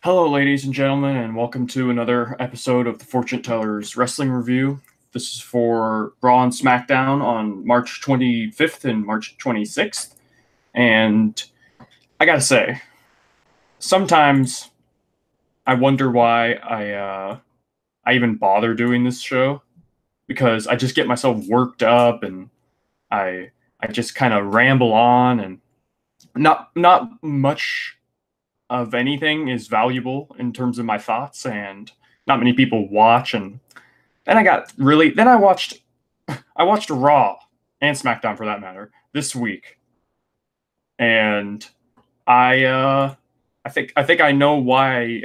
Hello, ladies and gentlemen, and welcome to another episode of the Fortune Tellers Wrestling Review. This is for Raw and Smackdown on March 25th and March 26th. And I gotta say, sometimes I wonder why I even bother doing this show, because I just get myself worked up and I I just kind of ramble on, and not much of anything is valuable in terms of my thoughts, and not many people watch. And then I watched Raw and SmackDown, for that matter, this week. And I think I know why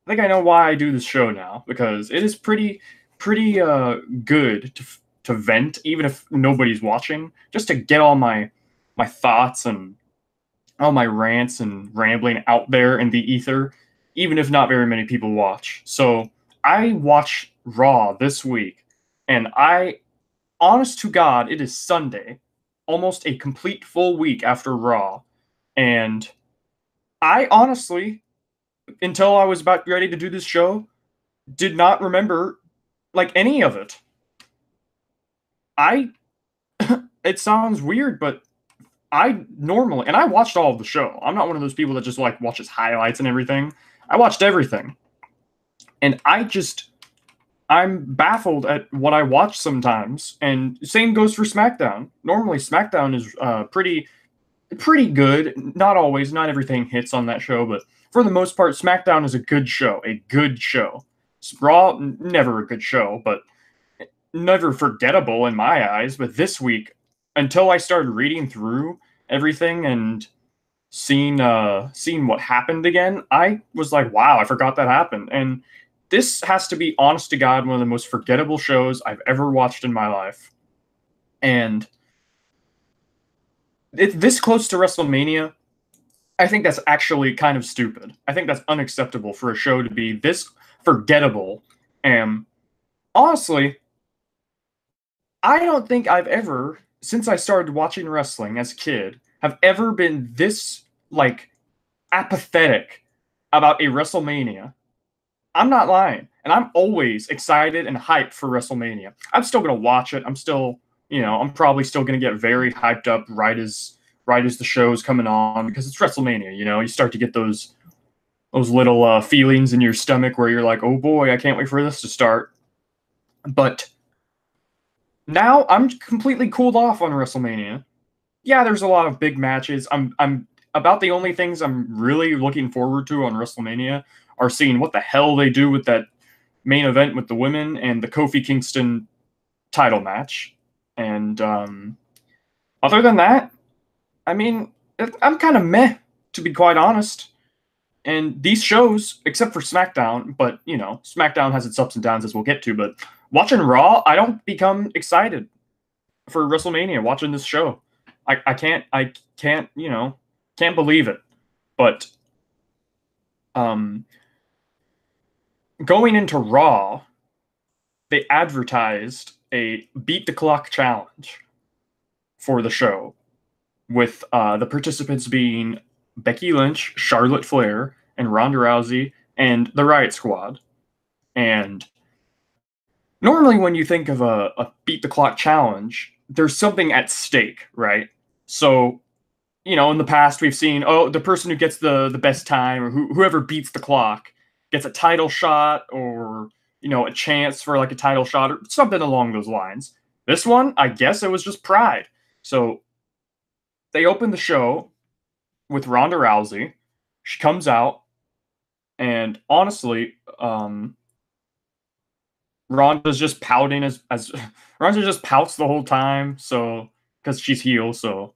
I do this show now, because it is pretty good to vent, even if nobody's watching, just to get all my thoughts and all my rants and rambling out there in the ether, even if not very many people watch. So I watched Raw this week, and honest to God, it is Sunday, almost a complete full week after Raw. And I honestly, until I was about ready to do this show, did not remember like any of it. I, it sounds weird, but and I watched all of the show. I'm not one of those people that just like watches highlights and everything. I watched everything. And I'm baffled at what I watch sometimes. And same goes for SmackDown. Normally SmackDown is pretty good. Not always, not everything hits on that show, but for the most part SmackDown is a good show, a good show. Raw, never a good show, but never forgettable in my eyes. But this week, until I started reading through everything and seeing what happened again, I was like, wow, I forgot that happened. And this has to be, honest to God, one of the most forgettable shows I've ever watched in my life. And it's this close to WrestleMania. I think that's actually kind of stupid. I think that's unacceptable for a show to be this forgettable. And honestly, I don't think I've ever, since I started watching wrestling as a kid, have ever been this, like, apathetic about a WrestleMania. I'm not lying. And I'm always excited and hyped for WrestleMania. I'm still going to watch it. I'm probably still going to get very hyped up right as the show's coming on, because it's WrestleMania. You start to get those little feelings in your stomach where you're like, oh boy, I can't wait for this to start. But now I'm completely cooled off on WrestleMania. Yeah, there's a lot of big matches. I'm about the only things I'm really looking forward to on WrestleMania are seeing what the hell they do with that main event with the women and the Kofi Kingston title match. And other than that, I mean, I'm kind of meh, to be quite honest. And these shows, except for SmackDown, but SmackDown has its ups and downs, as we'll get to. But watching Raw, I don't become excited for WrestleMania watching this show. I can't believe it. But going into Raw, they advertised a beat the clock challenge for the show, with the participants being Becky Lynch, Charlotte Flair, and Ronda Rousey, and the Riot Squad. And normally when you think of a beat the clock challenge, there's something at stake, right? So, in the past we've seen, the person who gets the best time, or whoever beats the clock, gets a title shot, or, a chance for like a title shot, or something along those lines. This one, I guess it was just pride. So they opened the show with Ronda Rousey. She comes out, and honestly, Ronda's just pouting as Ronda just pouts the whole time. So, because she's heel, so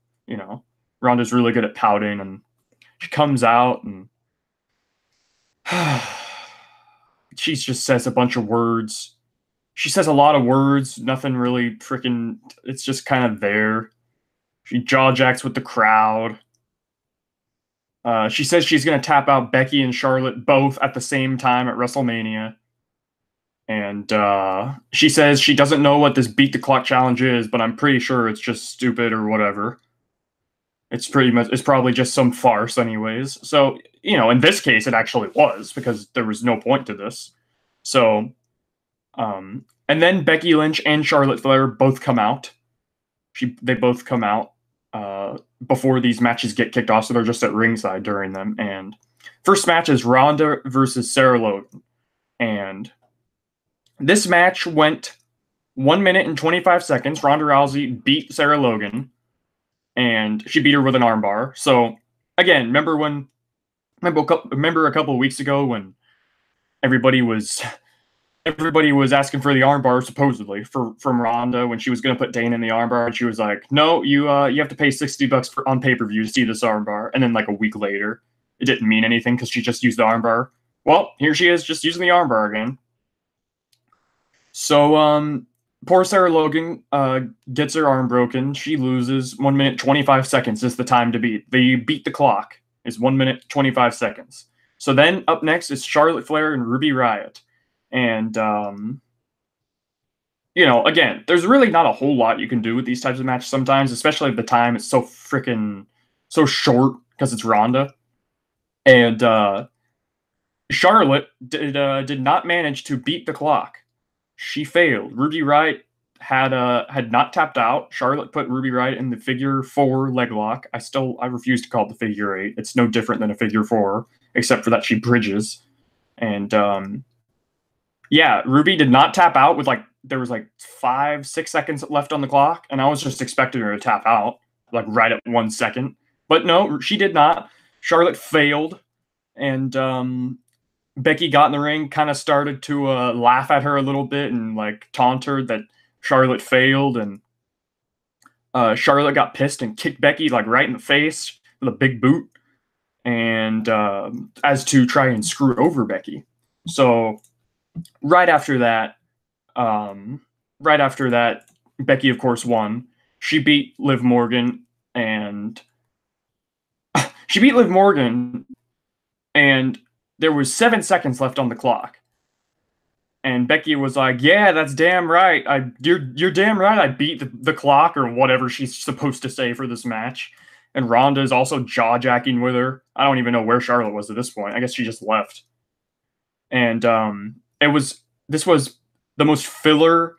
Ronda's really good at pouting, and she comes out and she just says a bunch of words. She says a lot of words, nothing really freaking. It's just kind of there. She jaw jacks with the crowd. She says she's going to tap out Becky and Charlotte both at the same time at WrestleMania. And she says she doesn't know what this beat the clock challenge is, but I'm pretty sure it's just stupid or whatever. It's probably just some farce anyways. So, in this case it actually was, because there was no point to this. So, and then Becky Lynch and Charlotte Flair both come out. They both come out before these matches get kicked off, so they're just at ringside during them. And first match is Ronda versus Sarah Logan. And this match went 1 minute and 25 seconds. Ronda Rousey beat Sarah Logan, and she beat her with an armbar. So again, remember a couple of weeks ago when everybody was asking for the armbar supposedly from Ronda when she was going to put Dana in the armbar, and she was like, "No, you have to pay $60 on pay-per-view to see this armbar." And then like a week later, it didn't mean anything because she just used the armbar. Well, here she is just using the armbar again. So poor Sarah Logan gets her arm broken. She loses. 1 minute 25 seconds is the time to beat. They beat the clock. Is 1 minute 25 seconds. So then up next is Charlotte Flair and Ruby Riott. And, again, there's really not a whole lot you can do with these types of matches sometimes, especially if the time is so short because it's Ronda. And Charlotte did not manage to beat the clock. She failed. Ruby Riott had not tapped out. Charlotte put Ruby Riott in the figure 4 leg lock. I refuse to call it the figure 8. It's no different than a figure 4, except for that she bridges. And yeah, Ruby did not tap out with there was 5-6 seconds left on the clock, and I was just expecting her to tap out right at 1 second. But no, she did not. Charlotte failed, and Becky got in the ring, kind of started to laugh at her a little bit and taunt her that Charlotte failed, and Charlotte got pissed and kicked Becky right in the face with a big boot, and as to try and screw over Becky. So right after that, Becky of course won. She beat Liv Morgan, and there was 7 seconds left on the clock. And Becky was like, "Yeah, that's damn right. You're damn right. I beat the clock," or whatever she's supposed to say for this match. And Ronda is also jaw-jacking with her. I don't even know where Charlotte was at this point. I guess she just left. And this was the most filler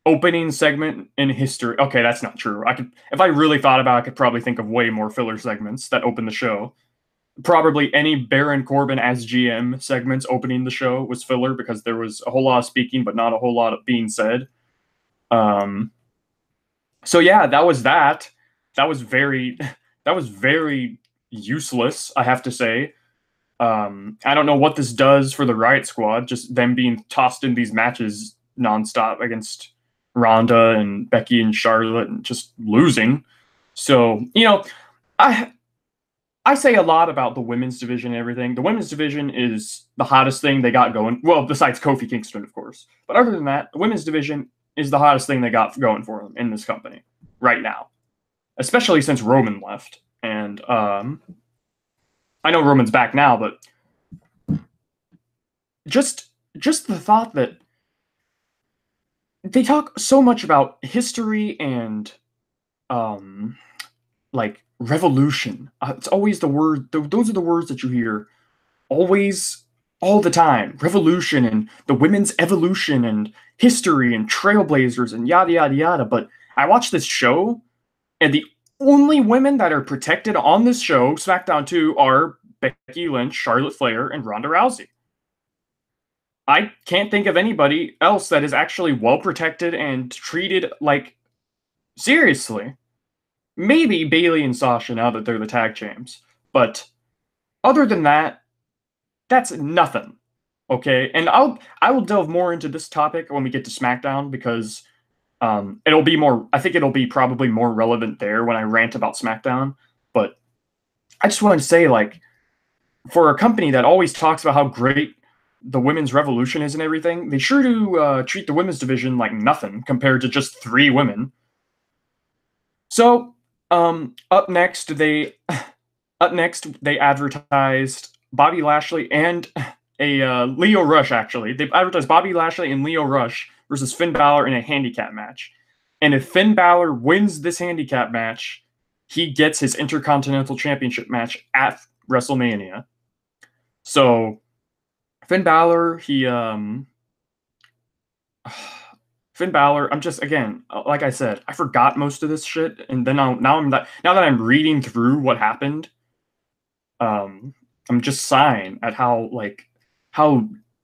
opening segment in history. Okay, that's not true. If I really thought about it, I could probably think of way more filler segments that open the show. Probably any Baron Corbin as GM segments opening the show was filler, because there was a whole lot of speaking, but not a whole lot of being said. So yeah, that was that. That was very useless, I have to say. I don't know what this does for the Riot Squad, just them being tossed in these matches nonstop against Ronda and Becky and Charlotte and just losing. So, I say a lot about the women's division and everything. The women's division is the hottest thing they got going. Well, besides Kofi Kingston, of course. But other than that, the women's division is the hottest thing they got going for them in this company right now. Especially since Roman left. And I know Roman's back now, but just the thought that they talk so much about history and revolution. It's always the word. Those are the words that you hear always, all the time. Revolution and the women's evolution and history and trailblazers and yada yada yada. But I watch this show, and the only women that are protected on this show, SmackDown 2, are Becky Lynch, Charlotte Flair, and Ronda Rousey. I can't think of anybody else that is actually well protected and treated seriously. Maybe Bayley and Sasha now that they're the tag champs. But other than that, that's nothing. Okay? And I will delve more into this topic when we get to SmackDown, because it'll be more, I think it'll be probably more relevant there when I rant about SmackDown. But I just wanted to say, for a company that always talks about how great the women's revolution is and everything, they sure do treat the women's division like nothing compared to just 3 women. So, up next they advertised Bobby Lashley and Leo Rush. Actually, they advertised Bobby Lashley and Leo Rush versus Finn Balor in a handicap match. And if Finn Balor wins this handicap match, he gets his Intercontinental Championship match at WrestleMania. So Finn Balor, Finn Balor. I'm just, again, like I said, I forgot most of this shit, and then now that I'm reading through what happened, I'm just sighing at how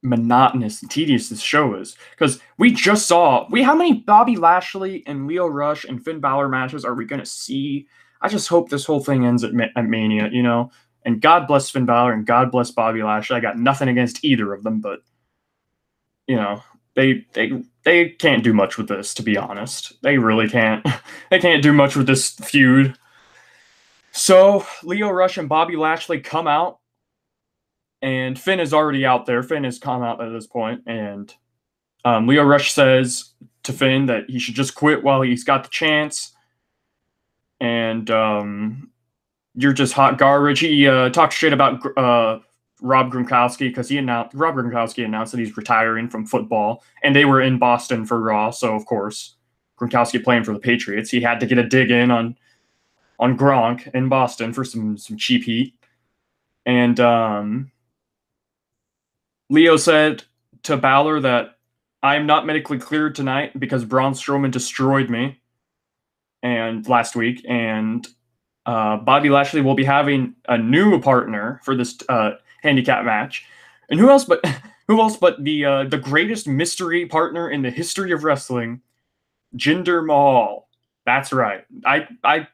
monotonous and tedious this show is. Because we just saw how many Bobby Lashley and Lio Rush and Finn Balor matches are we gonna see? I just hope this whole thing ends at Mania, you know. And God bless Finn Balor and God bless Bobby Lashley. I got nothing against either of them, but you know, they can't do much with this, to be honest. They really can't. They can't do much with this feud. So Lio Rush and Bobby Lashley come out, and Finn is already out there. Finn has come out at this point, and Lio Rush says to Finn that he should just quit while he's got the chance. And you're just hot garbage. He talked shit about Rob Gronkowski because Rob Gronkowski announced that he's retiring from football, and they were in Boston for Raw. So of course, Gronkowski playing for the Patriots, he had to get a dig in on Gronk in Boston for some cheap heat. And Leo said to Balor that I am not medically cleared tonight because Braun Strowman destroyed me and last week, and Bobby Lashley will be having a new partner for this handicap match. And who else but the greatest mystery partner in the history of wrestling, Jinder Mahal. That's right. I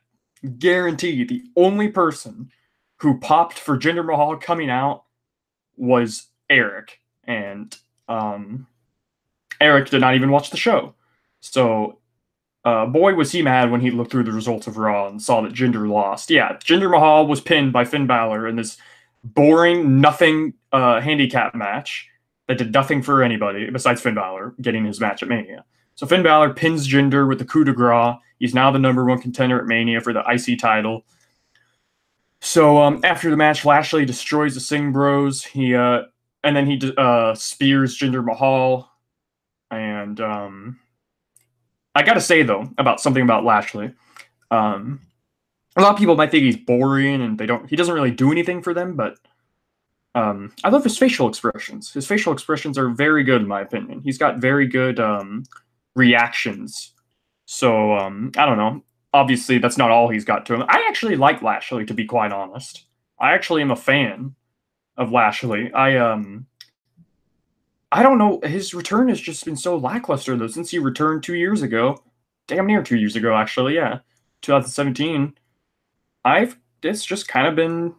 guarantee the only person who popped for Jinder Mahal coming out was Eric, and Eric did not even watch the show. So boy, was he mad when he looked through the results of Raw and saw that Jinder lost. Yeah, Jinder Mahal was pinned by Finn Balor in this boring, nothing handicap match that did nothing for anybody besides Finn Balor getting his match at Mania. So Finn Balor pins Jinder with the coup de grace. He's now the #1 contender at Mania for the IC title. So after the match, Lashley destroys the Singh Bros. And then he spears Jinder Mahal. And I gotta say though about something about Lashley. A lot of people might think he's boring and he doesn't really do anything for them, but I love his facial expressions. His facial expressions are very good in my opinion. He's got very good reactions. So I don't know. Obviously, that's not all he's got to him. I actually like Lashley, to be quite honest. I actually am a fan of Lashley. I don't know. His return has just been so lackluster, though, since he returned 2 years ago. Damn near 2 years ago, actually, yeah. 2017. It's just kind of been,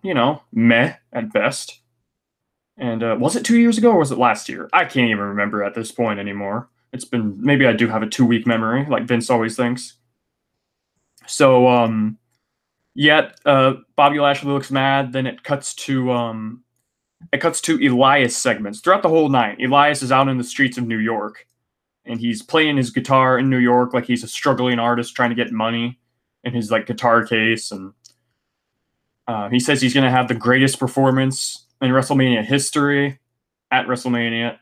meh at best. And was it 2 years ago or was it last year? I can't even remember at this point anymore. It's been, maybe I do have a 2-week memory, like Vince always thinks. So, Bobby Lashley looks mad. Then it cuts to Elias segments throughout the whole night. Elias is out in the streets of New York, and he's playing his guitar in New York like he's a struggling artist trying to get money in his guitar case. And he says he's going to have the greatest performance in WrestleMania history at WrestleMania.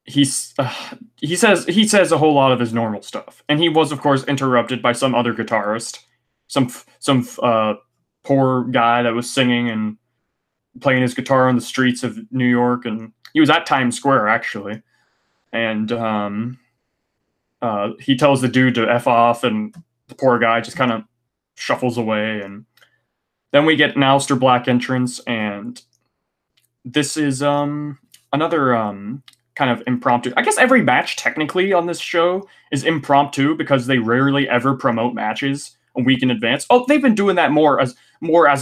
He says a whole lot of his normal stuff, and he was, of course, interrupted by some other guitarist, some poor guy that was singing and playing his guitar on the streets of New York, and he was at Times Square actually, and he tells the dude to F off, and the poor guy just kind of shuffles away, and then we get an Aleister Black entrance, and this is another kind of impromptu. I guess every match technically on this show is impromptu because they rarely ever promote matches a week in advance. Oh, they've been doing that more as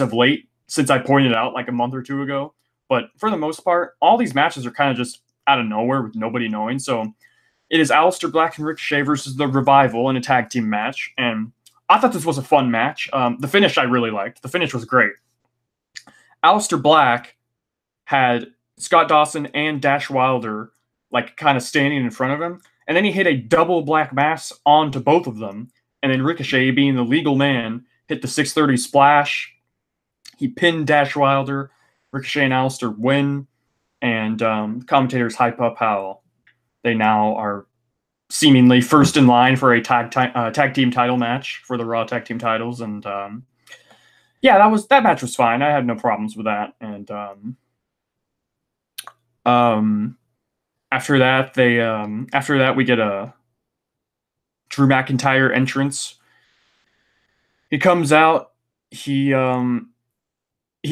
of late, since I pointed out like a month or two ago. But for the most part, all these matches are kind of just out of nowhere with nobody knowing. So it is Aleister Black and Ricochet versus The Revival in a tag team match. And I thought this was a fun match. The finish I really liked. The finish was great. Aleister Black had Scott Dawson and Dash Wilder kind of standing in front of him. And then he hit a double Black Mass onto both of them. And then Ricochet, being the legal man, hit the 630 splash. He pinned Dash Wilder. Ricochet and Aleister win. And commentators hype up how they now are seemingly first in line for a tag team title match for the Raw tag team titles, and yeah, that match was fine. I had no problems with that, and after that we get a Drew McIntyre entrance. He comes out. He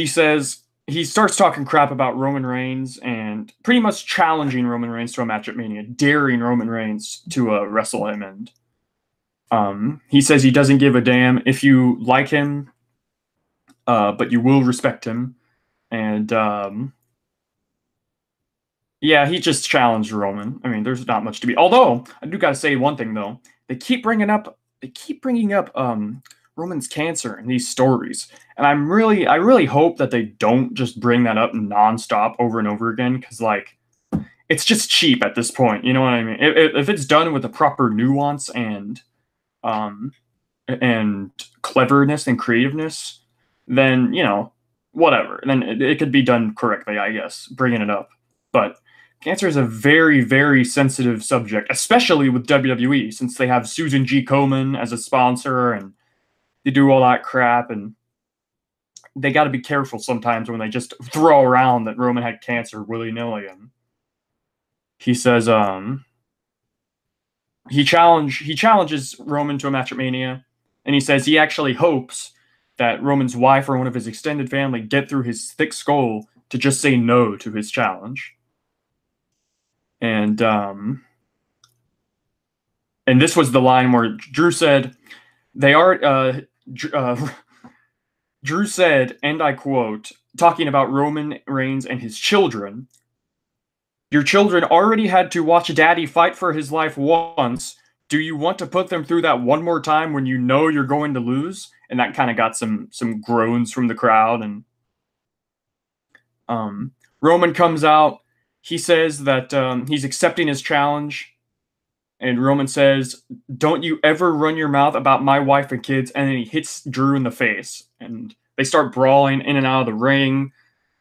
says he starts talking crap about Roman Reigns and pretty much challenging Roman Reigns to a match at Mania, daring Roman Reigns to wrestle him. And he says he doesn't give a damn if you like him, but you will respect him. And yeah, he just challenged Roman. I mean, there's not much to be. Although I do gotta say one thing though, they keep bringing up Roman's cancer in these stories, and I really hope that they don't just bring that up nonstop over and over again, because like it's just cheap at this point. You know what I mean? If it's done with the proper nuance and cleverness and creativeness, then whatever. Then it could be done correctly, I guess, bringing it up. But cancer is a very, very sensitive subject, especially with WWE, since they have Susan G. Komen as a sponsor and they do all that crap, and they got to be careful sometimes when they just throw around that Roman had cancer willy-nilly. And he says he challenges Roman to a match at Mania, and he says he actually hopes that Roman's wife or one of his extended family get through his thick skull to just say no to his challenge. And this was the line where Drew said, Drew said, and I quote, talking about Roman Reigns and his children, "Your children already had to watch Daddy fight for his life once. Do you want to put them through that one more time when you know you're going to lose?" And that kind of got some groans from the crowd. And Roman comes out. He says that he's accepting his challenge. And Roman says, "Don't you ever run your mouth about my wife and kids." And then he hits Drew in the face. And they start brawling in and out of the ring.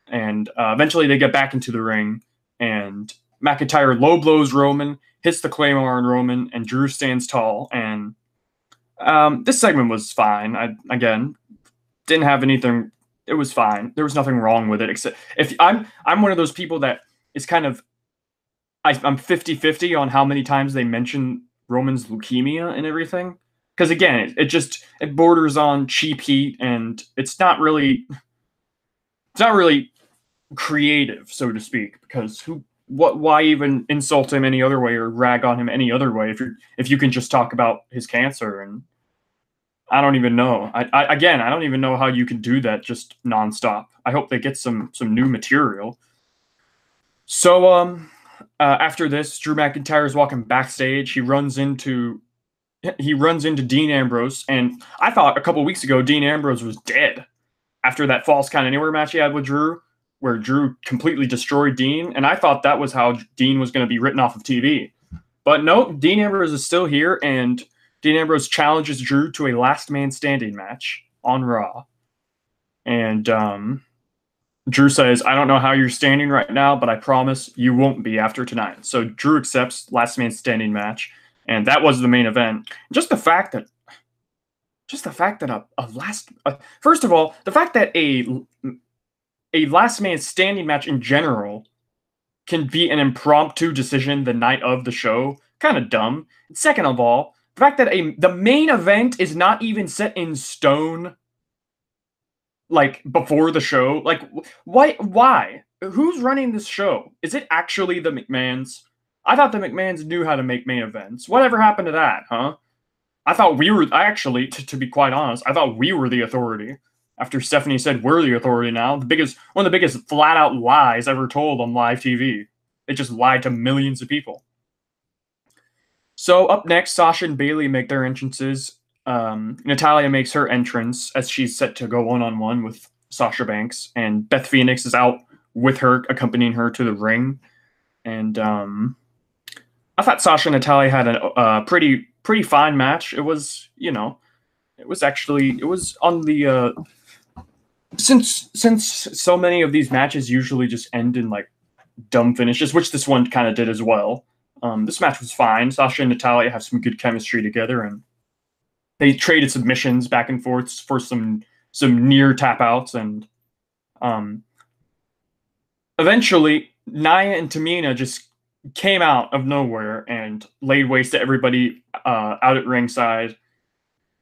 And eventually they get back into the ring. And McIntyre low blows Roman, hits the Claymore on Roman, and Drew stands tall. And this segment was fine. I, again, didn't have anything. It was fine. There was nothing wrong with it. Except if I'm one of those people that is kind of, I'm 50-50 on how many times they mention Roman's leukemia and everything. Because again, it borders on cheap heat, and it's not really creative, so to speak. Because why even insult him any other way or rag on him any other way if you can just talk about his cancer? And I don't even know. I don't even know how you can do that just nonstop. I hope they get some new material. So after this, Drew McIntyre is walking backstage. He runs into Dean Ambrose, and I thought a couple weeks ago Dean Ambrose was dead after that Falls Count Anywhere match he had with Drew, where Drew completely destroyed Dean, and I thought that was how Dean was going to be written off of TV. But no, Dean Ambrose is still here, and Dean Ambrose challenges Drew to a last man standing match on Raw. And Drew says, "I don't know how you're standing right now, but I promise you won't be after tonight." So Drew accepts last man standing match, and that was the main event. Just the fact that first of all, the fact that a last man standing match in general can be an impromptu decision the night of the show, kind of dumb. And second of all, the fact that the main event is not even set in stone, like, before the show. Like, why? Who's running this show? Is it actually the McMahons? I thought the McMahons knew how to make main events. Whatever happened to that, huh? I thought we were, to be quite honest, I thought we were the authority. After Stephanie said we're the authority now, one of the biggest flat-out lies ever told on live TV. They just lied to millions of people. So up next, Sasha and Bayley make their entrances. Natalya makes her entrance as she's set to go one-on-one with Sasha Banks, and Beth Phoenix is out with her, accompanying her to the ring. And I thought Sasha and Natalya had a pretty fine match. It was, it was on the since so many of these matches usually just end in like dumb finishes, which this one kind of did as well. This match was fine. Sasha and Natalya have some good chemistry together, and they traded submissions back and forth for some near tap outs, and um, eventually Nia and Tamina just came out of nowhere and laid waste to everybody out at ringside.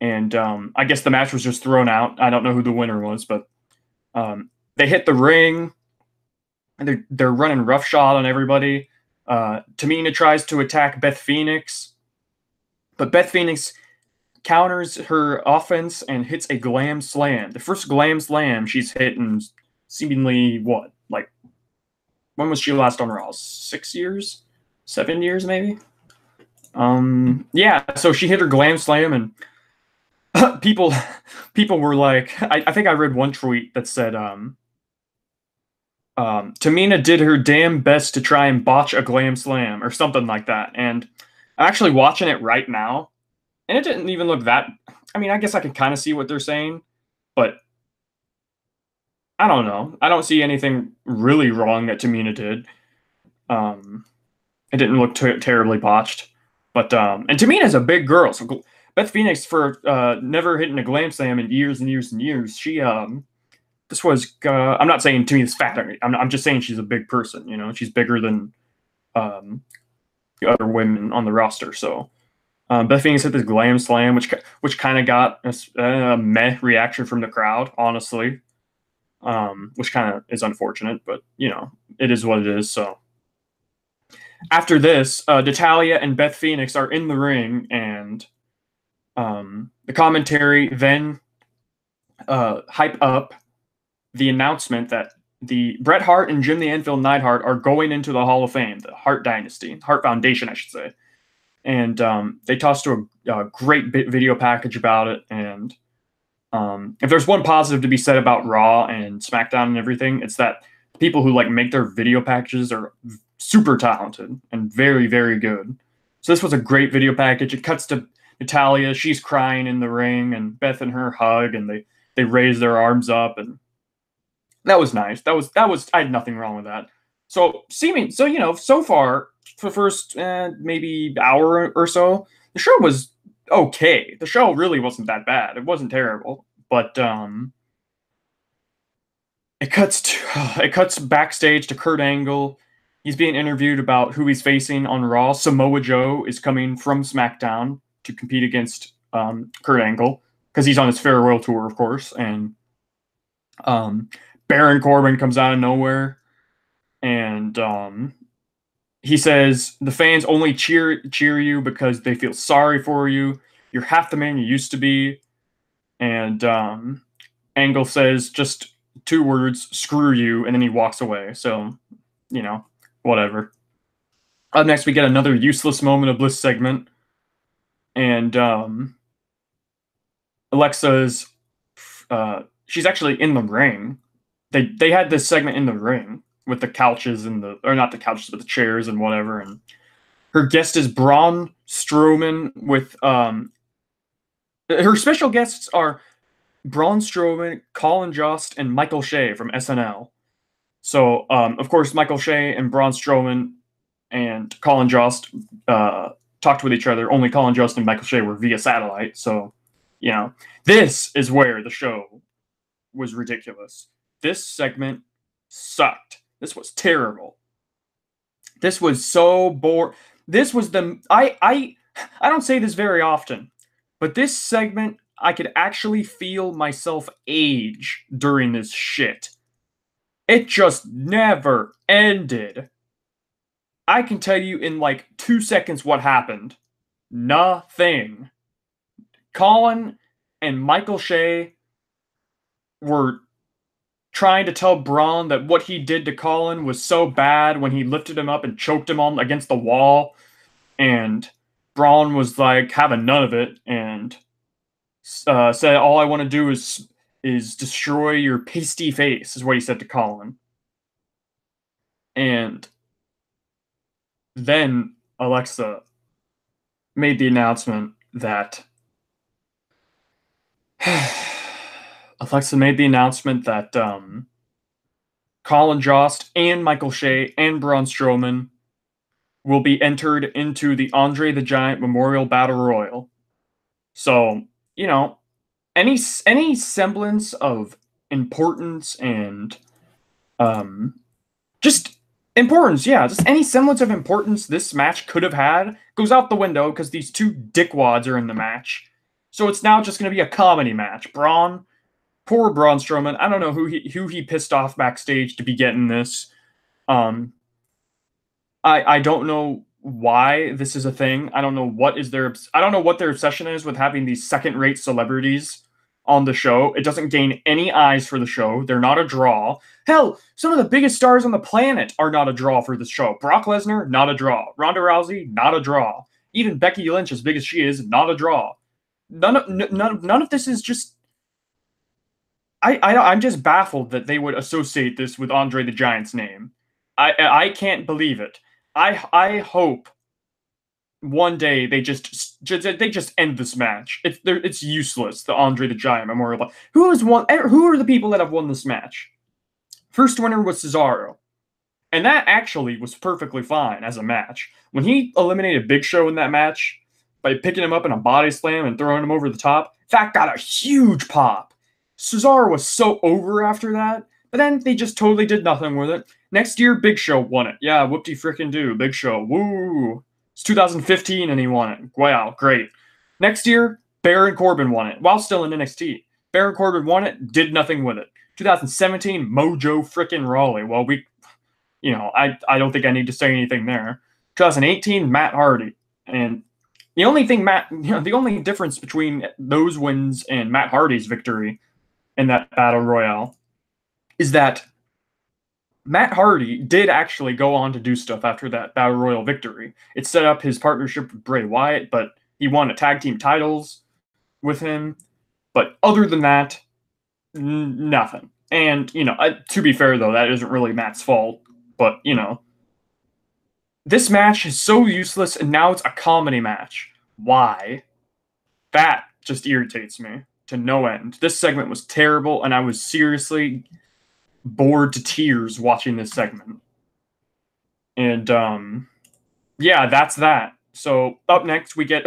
And I guess the match was just thrown out. I don't know who the winner was, but they hit the ring. And they're running roughshod on everybody. Tamina tries to attack Beth Phoenix, but Beth Phoenix counters her offense and hits a glam slam. The first glam slam she's hit in seemingly what? Like, when was she last on Raw? 6 years? 7 years, maybe? Yeah, so she hit her glam slam, and people were like, I think I read one tweet that said, Tamina did her damn best to try and botch a glam slam, or something like that. And I'm actually watching it right now, and it didn't even look that. I mean, I guess I can kind of see what they're saying, but I don't know. I don't see anything really wrong that Tamina did. It didn't look terribly botched, but and Tamina's a big girl, so Beth Phoenix, for never hitting a glam slam in years and years and years, she this was I'm not saying Tamina's fat. I'm just saying she's a big person. You know, she's bigger than the other women on the roster. So Beth Phoenix hit this glam slam, which kind of got a meh reaction from the crowd, honestly, which kind of is unfortunate, but you know, it is what it is. So after this, Natalya and Beth Phoenix are in the ring, and the commentary then hype up the announcement that the Bret Hart and Jim the Anvil Neidhart are going into the Hall of Fame, the Hart Dynasty, Hart Foundation, I should say. And they tossed to a great video package about it. And if there's one positive to be said about Raw and SmackDown and everything, it's that people who like make their video packages are super talented and very, very good. So this was a great video package. It cuts to Natalya. She's crying in the ring, and Beth and her hug, and they raise their arms up, and that was nice. That was I had nothing wrong with that. So you know, so far for the first maybe hour or so, the show was okay. The show really wasn't that bad. It wasn't terrible, but it cuts backstage to Kurt Angle. He's being interviewed about who he's facing on Raw. Samoa Joe is coming from SmackDown to compete against Kurt Angle because he's on his farewell tour, of course, and Baron Corbin comes out of nowhere, and he says the fans only cheer you because they feel sorry for you. You're half the man you used to be. And Angle says just 2 words, screw you, and then he walks away. So, you know, whatever. Up next, we get another useless moment of bliss segment. And Alexa's, she's actually in the ring. They had this segment in the ring with the couches and or not the couches, but the chairs and whatever. And her guest is Braun Strowman with, her special guests are Braun Strowman, Colin Jost, and Michael Shea from SNL. So, of course, Michael Shea and Braun Strowman and Colin Jost talked with each other. Only Colin Jost and Michael Shea were via satellite. So, you know, this is where the show was ridiculous. This segment sucked. This was terrible. This was so boring. This was I don't say this very often, but this segment, I could actually feel myself age during this shit. It just never ended. I can tell you in like 2 seconds what happened. Nothing. Colin and Michael Shea were trying to tell Braun that what he did to Colin was so bad when he lifted him up and choked him on against the wall. And Braun was like having none of it and said, all I want to do is destroy your pasty face, is what he said to Colin. And then Alexa made the announcement that Colin Jost and Michael Shea and Braun Strowman will be entered into the Andre the Giant Memorial Battle Royal. So, you know, any semblance of importance and just importance, yeah, just any semblance of importance this match could have had goes out the window because these two dickwads are in the match. So it's now just going to be a comedy match. Poor Braun Strowman. I don't know who he pissed off backstage to be getting this. I don't know why this is a thing. I don't know what their obsession is with having these second-rate celebrities on the show. It doesn't gain any eyes for the show. They're not a draw. Hell, some of the biggest stars on the planet are not a draw for this show. Brock Lesnar, not a draw. Ronda Rousey, not a draw. Even Becky Lynch, as big as she is, not a draw. None of this is just. I'm just baffled that they would associate this with Andre the Giant's name. I can't believe it. I hope one day they just end this match. It's useless. The Andre the Giant Memorial. Who are the people that have won this match? First winner was Cesaro, and that actually was perfectly fine as a match. When he eliminated Big Show in that match by picking him up in a body slam and throwing him over the top, that got a huge pop. Cesaro was so over after that, but then they just totally did nothing with it. Next year, Big Show won it. Yeah, whoop-de-frickin-do. Big Show. Woo! It's 2015 and he won it. Wow, great. Next year, Baron Corbin won it while still in NXT. Baron Corbin won it, did nothing with it. 2017, Mojo frickin' Rawley. Well, I don't think I need to say anything there. 2018, Matt Hardy. And the only difference between those wins and Matt Hardy's victory in that Battle Royale is that Matt Hardy did actually go on to do stuff after that Battle Royal victory. It set up his partnership with Bray Wyatt, but he won a tag team titles with him. But other than that, nothing. And, to be fair, though, that isn't really Matt's fault. But, this match is so useless, and now it's a comedy match. Why? That just irritates me to no end. This segment was terrible, and I was seriously bored to tears watching this segment. And yeah, that's that. So up next we get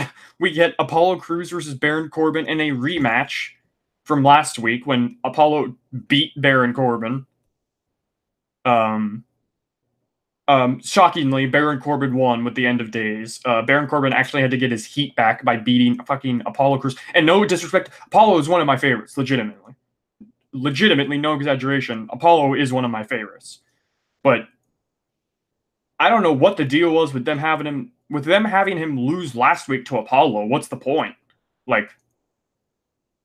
Apollo Crews versus Baron Corbin in a rematch from last week when Apollo beat Baron Corbin. Shockingly, Baron Corbin won with the end of days. Baron Corbin actually had to get his heat back by beating fucking Apollo Crews. And no disrespect, Apollo is one of my favorites, legitimately. Legitimately, no exaggeration. Apollo is one of my favorites. But I don't know what the deal was with them having him lose last week to Apollo. What's the point? Like,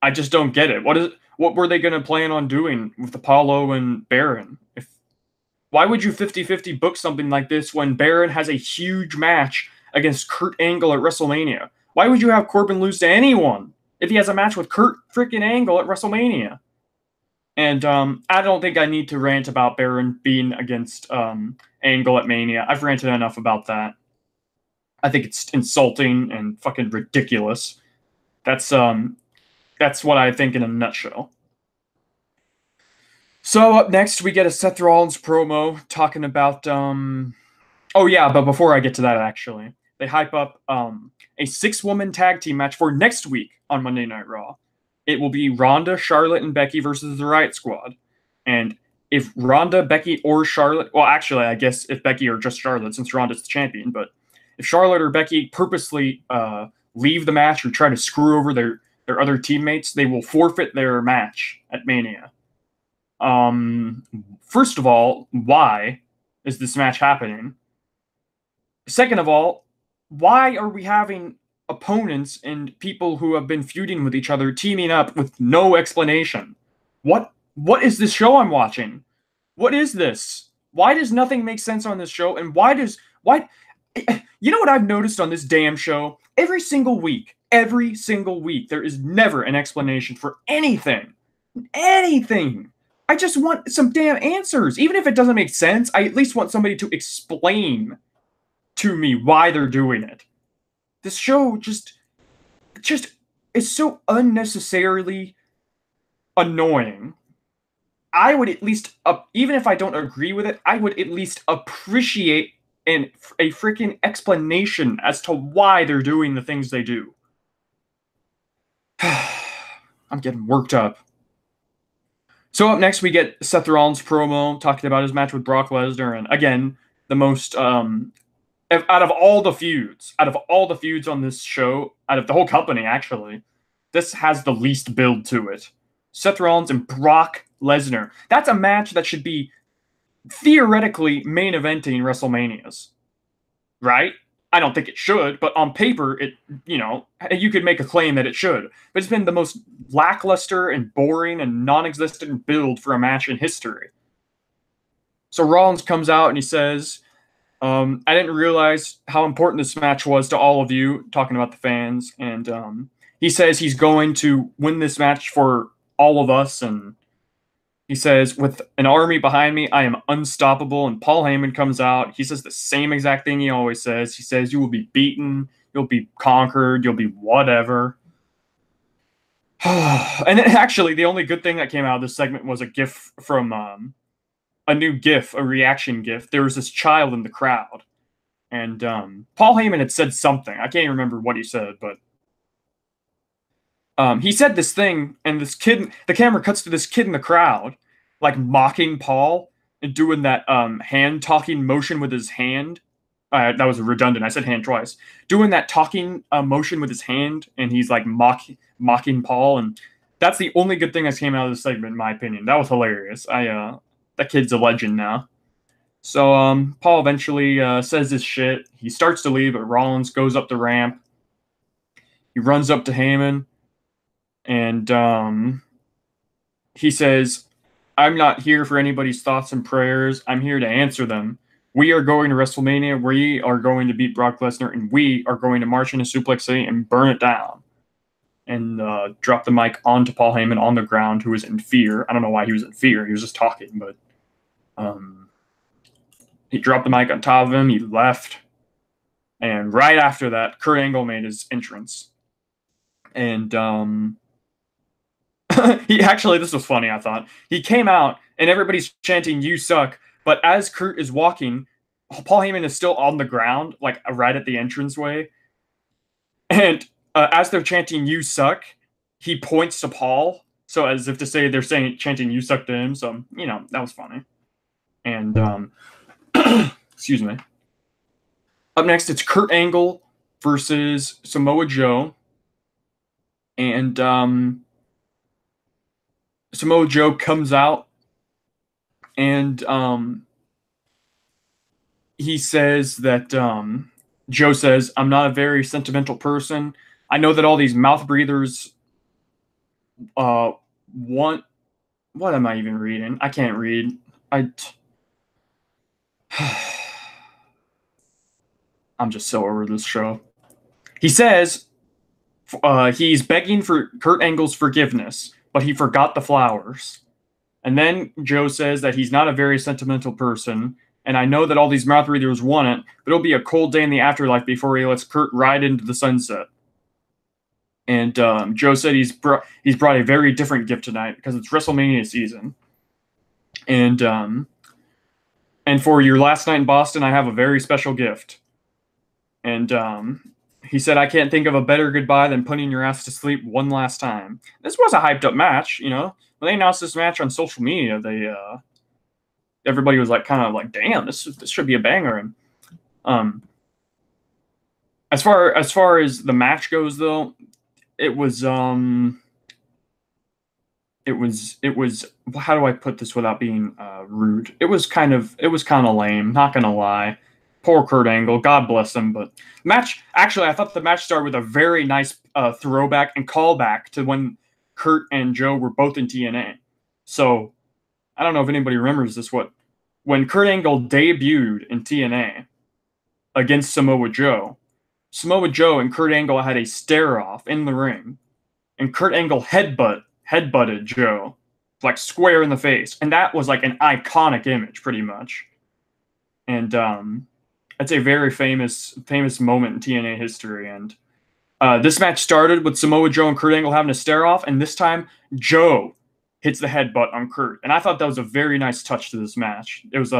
I just don't get it. What were they going to plan on doing with Apollo and Baron? Why would you 50-50 book something like this when Baron has a huge match against Kurt Angle at WrestleMania? Why would you have Corbin lose to anyone if he has a match with Kurt freaking Angle at WrestleMania? And I don't think I need to rant about Baron being against Angle at Mania. I've ranted enough about that. I think it's insulting and fucking ridiculous. That's what I think in a nutshell. So up next, we get a Seth Rollins promo talking about... Oh yeah, but before I get to that, actually, they hype up a 6-woman tag team match for next week on Monday Night Raw. It will be Ronda, Charlotte, and Becky versus the Riot Squad. And if Ronda, Becky, or Charlotte... Well, actually, I guess if Becky or just Charlotte, since Ronda's the champion. But if Charlotte or Becky purposely leave the match or try to screw over their other teammates, they will forfeit their match at Mania. First of all, why is this match happening? Second of all, why are we having opponents and people who have been feuding with each other teaming up with no explanation? What is this show I'm watching? What is this? Why does nothing make sense on this show? And why you know what I've noticed on this damn show? Every single week, there is never an explanation for anything. Anything. I just want some damn answers. Even if it doesn't make sense, I at least want somebody to explain to me why they're doing it. This show just is so unnecessarily annoying. I would at least, even if I don't agree with it, I would at least appreciate and a freaking explanation as to why they're doing the things they do. I'm getting worked up. So up next, we get Seth Rollins promo talking about his match with Brock Lesnar, and again, the most out of all the feuds on this show, out of the whole company, actually, this has the least build to it. Seth Rollins and Brock Lesnar. That's a match that should be theoretically main eventing WrestleManias, right? I don't think it should, but on paper, you could make a claim that it should. But it's been the most lackluster and boring and non-existent build for a match in history. So Rollins comes out and he says, I didn't realize how important this match was to all of you, talking about the fans. And he says he's going to win this match for all of us. And he says, with an army behind me, I am unstoppable. And Paul Heyman comes out. He says the same exact thing he always says. He says, you will be beaten. You'll be conquered. You'll be whatever. And actually, the only good thing that came out of this segment was a GIF from a new GIF, a reaction GIF. There was this child in the crowd. And Paul Heyman had said something. I can't remember what he said, but he said this thing, and this kid, the camera cuts to this kid in the crowd, like mocking Paul and doing that hand talking motion with his hand. That was redundant. I said hand twice. Doing that talking motion with his hand, and he's like mocking Paul, and that's the only good thing that came out of this segment, in my opinion. That was hilarious. That kid's a legend now. So Paul eventually says his shit. He starts to leave, but Rollins goes up the ramp. He runs up to Heyman. And he says, I'm not here for anybody's thoughts and prayers. I'm here to answer them. We are going to WrestleMania. We are going to beat Brock Lesnar. And we are going to march into Suplex City and burn it down. And drop the mic onto Paul Heyman on the ground, who was in fear. I don't know why he was in fear. He was just talking. But he dropped the mic on top of him. He left. And right after that, Kurt Angle made his entrance. And this was funny, I thought. He came out, and everybody's chanting, you suck. But as Kurt is walking, Paul Heyman is still on the ground, like right at the entranceway. And as they're chanting, you suck, he points to Paul. So as if to say they're chanting, you suck to him. So, that was funny. And, excuse me. Up next, it's Kurt Angle versus Samoa Joe. And, Samoa Joe comes out and he says that Joe says, I'm not a very sentimental person. I know that all these mouth breathers want... What am I even reading? I can't read. I'm just so over this show. He says he's begging for Kurt Angle's forgiveness, but he forgot the flowers. And then Joe says that he's not a very sentimental person, and I know that all these mouth breathers want it, but it'll be a cold day in the afterlife before he lets Kurt ride into the sunset. And Joe said he's brought a very different gift tonight because it's WrestleMania season. And for your last night in Boston, I have a very special gift. And he said, I can't think of a better goodbye than putting your ass to sleep one last time. This was a hyped up match, When they announced this match on social media, everybody was like, kind of like, damn, this should be a banger. And as far as the match goes, though, it was how do I put this without being rude? It was kind of lame, not gonna lie. Poor Kurt Angle, God bless him. But actually, I thought the match started with a very nice throwback and callback to when Kurt and Joe were both in TNA. So, I don't know if anybody remembers this. When Kurt Angle debuted in TNA against Samoa Joe and Kurt Angle had a stare-off in the ring. And Kurt Angle headbutted Joe, like square in the face. And that was like an iconic image, pretty much. And it's a very famous moment in TNA history. And this match started with Samoa Joe and Kurt Angle having a stare-off, and this time Joe hits the headbutt on Kurt. And I thought that was a very nice touch to this match. It was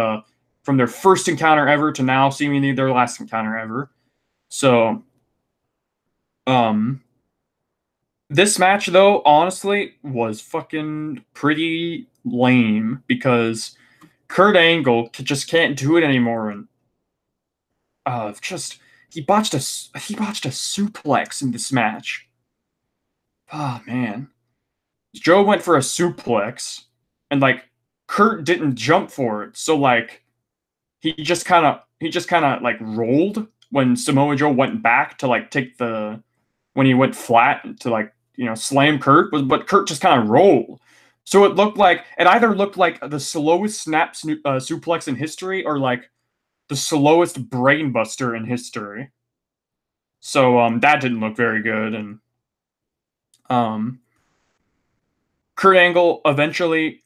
from their first encounter ever to now seemingly their last encounter ever. So, this match, though, honestly, was fucking pretty lame because Kurt Angle just can't do it anymore, and just he botched a suplex in this match. Oh man, Joe went for a suplex, and like Kurt didn't jump for it, so like he just kind of like rolled when Samoa Joe went back to like take the when he went flat to like slam Kurt, but Kurt just kind of rolled. So it either looked like the slowest snap suplex in history or like the slowest brainbuster in history. So that didn't look very good, and Kurt Angle eventually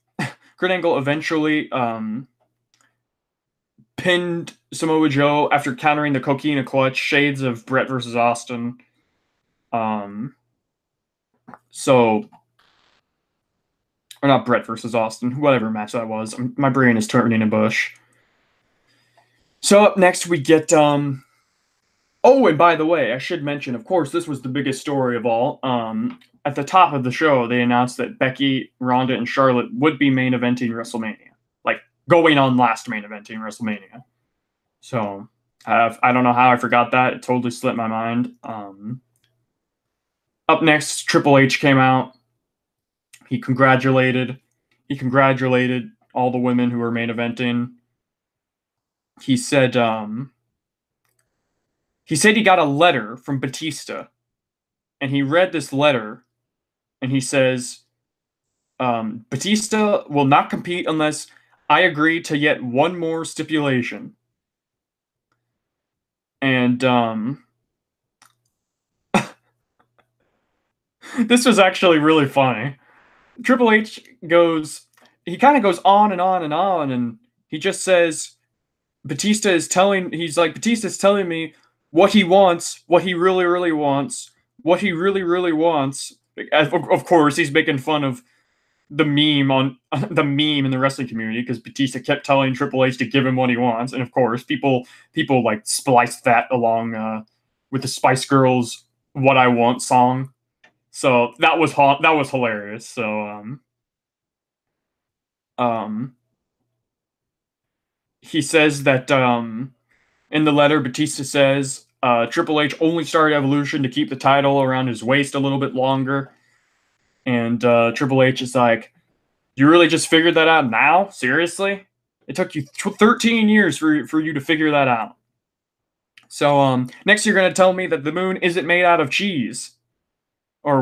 pinned Samoa Joe after countering the Coquina Clutch, shades of Brett versus Austin. Or not Brett versus Austin, whatever match that was. My brain is turning a bush. So up next we get oh, and by the way, I should mention, of course, this was the biggest story of all. At the top of the show, they announced that Becky, Ronda, and Charlotte would be main eventing WrestleMania, like going on last main eventing WrestleMania. So I don't know how I forgot that. It totally slipped my mind. Up next, Triple H came out. He congratulated all the women who were main eventing. He said he got a letter from Batista, and he read this letter, and he says, Batista will not compete unless I agree to yet one more stipulation. And this was actually really funny. Triple H he kind of goes on and on and on, and he just says, Batista's telling me what he wants, what he really, really wants, what he really, really wants. Of course, he's making fun of the meme in the wrestling community because Batista kept telling Triple H to give him what he wants, and of course, people like spliced that along with the Spice Girls "What I Want" song. So that was hilarious. So he says that in the letter, Batista says Triple H only started Evolution to keep the title around his waist a little bit longer. And Triple H is like, you really just figured that out now? Seriously? It took you 13 years for you to figure that out. So next you're going to tell me that the moon isn't made out of cheese. He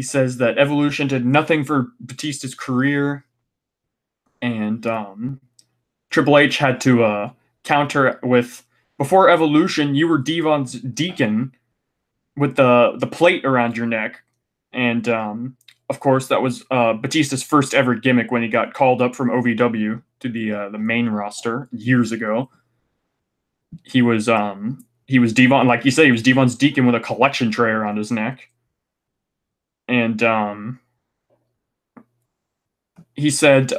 says that Evolution did nothing for Batista's career. And Triple H had to counter with, before Evolution, you were Devon's deacon with the plate around your neck. And of course, that was Batista's first ever gimmick when he got called up from OVW to the main roster years ago. He was Devon, like you say, he was Devon's deacon with a collection tray around his neck. And he said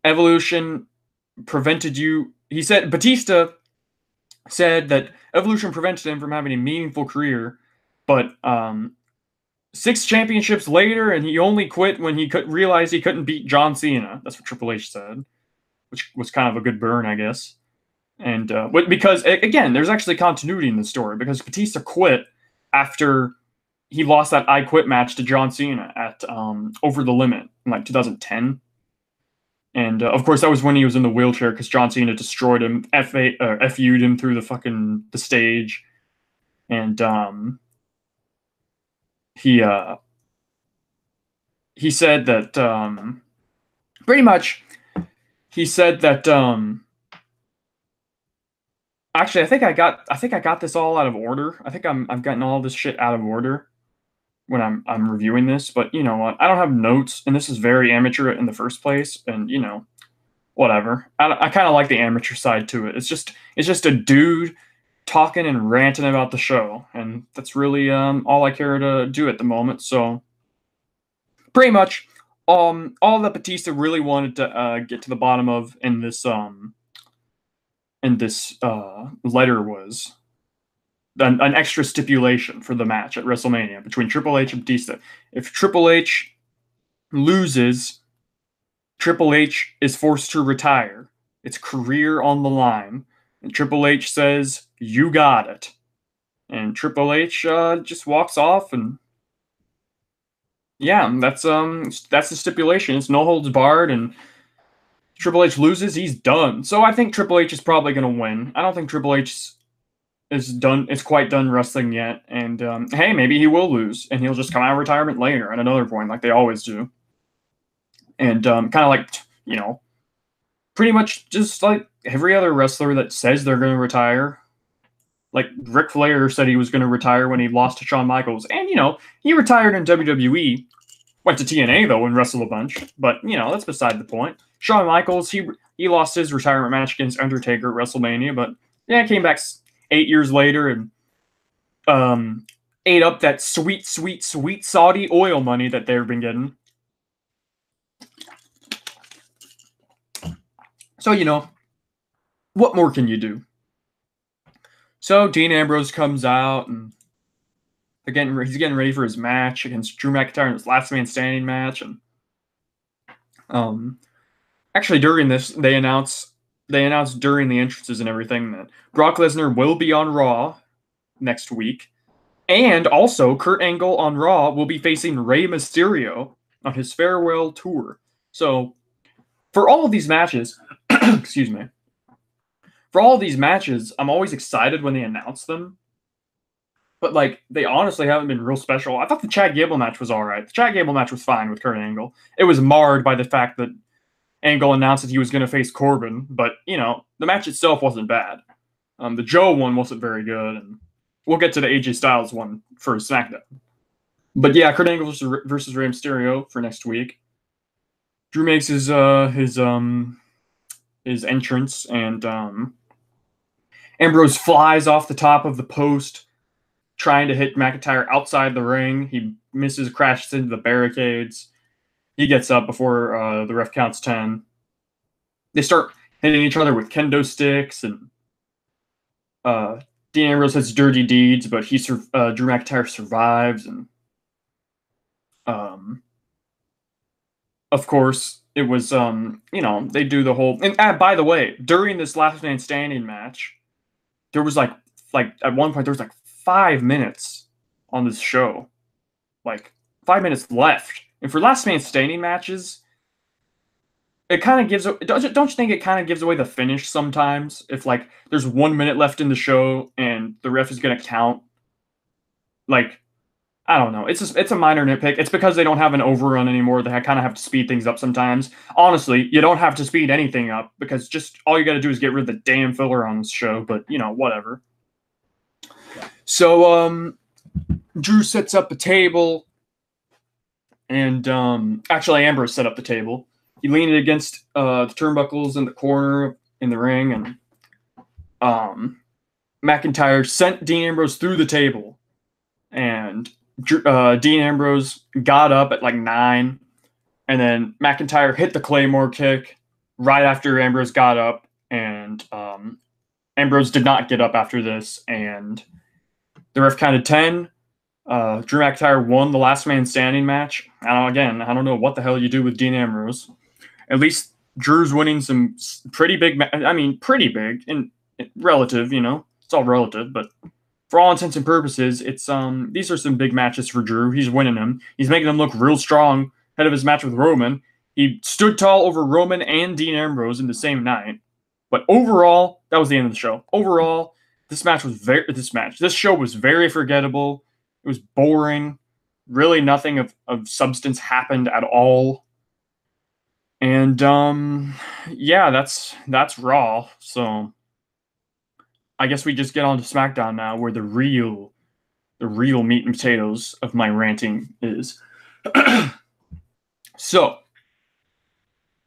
Evolution prevented you. He said Batista said that Evolution prevented him from having a meaningful career, but 6 championships later, and he only quit when he realized he couldn't beat John Cena. That's what Triple H said, which was kind of a good burn, I guess. And because again, there's actually continuity in the story because Batista quit after he lost that I Quit match to John Cena at Over the Limit in like 2010. And of course, that was when he was in the wheelchair because John Cena destroyed him, FU'd him through the stage. And he said that pretty much he said that actually I think I got this all out of order. I think I've gotten all this shit out of order when I'm reviewing this, but you know what? I don't have notes, and this is very amateur in the first place, and you know, whatever. I kind of like the amateur side to it. It's just a dude talking and ranting about the show, and that's really all I care to do at the moment. So pretty much all that Batista really wanted to get to the bottom of in this letter was an extra stipulation for the match at WrestleMania between Triple H and Batista. If Triple H loses, Triple H is forced to retire. It's career on the line. And Triple H says, "You got it." And Triple H just walks off, and yeah, that's the stipulation. It's no holds barred, and Triple H loses, he's done. So I think Triple H is probably going to win. I don't think Triple H is quite done wrestling yet, and hey, maybe he will lose, and he'll just come out of retirement later at another point, like they always do. And kind of like, pretty much just like every other wrestler that says they're going to retire. Like Ric Flair said he was going to retire when he lost to Shawn Michaels, and he retired in WWE. Went to TNA though and wrestled a bunch, but that's beside the point. Shawn Michaels, he lost his retirement match against Undertaker at WrestleMania, but yeah, came back 8 years later and ate up that sweet, sweet, sweet Saudi oil money that they've been getting. So what more can you do? So Dean Ambrose comes out and again he's getting ready for his match against Drew McIntyre in his last man standing match, and actually during this they announced during the entrances and everything that Brock Lesnar will be on Raw next week, and also Kurt Angle on Raw will be facing Rey Mysterio on his farewell tour. So for all of these matches, excuse me. For all of these matches, I'm always excited when they announce them. But, they honestly haven't been real special. I thought the Chad Gable match was all right. The Chad Gable match was fine with Kurt Angle. It was marred by the fact that Angle announced that he was going to face Corbin. But, the match itself wasn't bad. The Joe one wasn't very good. And we'll get to the AJ Styles one for SmackDown. But, yeah, Kurt Angle versus Rey Mysterio for next week. Drew makes his entrance, and Ambrose flies off the top of the post, trying to hit McIntyre outside the ring. He misses, crashes into the barricades. He gets up before the ref counts 10. They start hitting each other with kendo sticks, and Dean Ambrose has dirty deeds, but Drew McIntyre survives, and of course, it was, they do the whole... And by the way, during this last man standing match, there was, at one point, there was, 5 minutes on this show. 5 minutes left. And for last man standing matches, it kind of gives... Don't you think it kind of gives away the finish sometimes? If, there's 1 minute left in the show, and the ref is going to count, I don't know. It's a minor nitpick. It's because they don't have an overrun anymore. They kind of have to speed things up sometimes. Honestly, you don't have to speed anything up because just all you got to do is get rid of the damn filler on this show. But, whatever. So, Drew sets up a table. And, actually, Ambrose set up the table. He leaned against the turnbuckles in the corner in the ring. And McIntyre sent Dean Ambrose through the table. And Dean Ambrose got up at 9, and then McIntyre hit the Claymore kick right after Ambrose got up, and Ambrose did not get up after this, and the ref counted 10. Drew McIntyre won the last man standing match. I don't know what the hell you do with Dean Ambrose. At least Drew's winning some pretty big, pretty big in relative, it's all relative, but for all intents and purposes, it's these are some big matches for Drew. He's winning them. He's making them look real strong ahead of his match with Roman. He stood tall over Roman and Dean Ambrose in the same night. But overall, that was the end of the show. Overall, this show was very forgettable. It was boring. Really nothing of substance happened at all. And yeah, that's Raw. So I guess we just get on to SmackDown now, where the real meat and potatoes of my ranting is. So,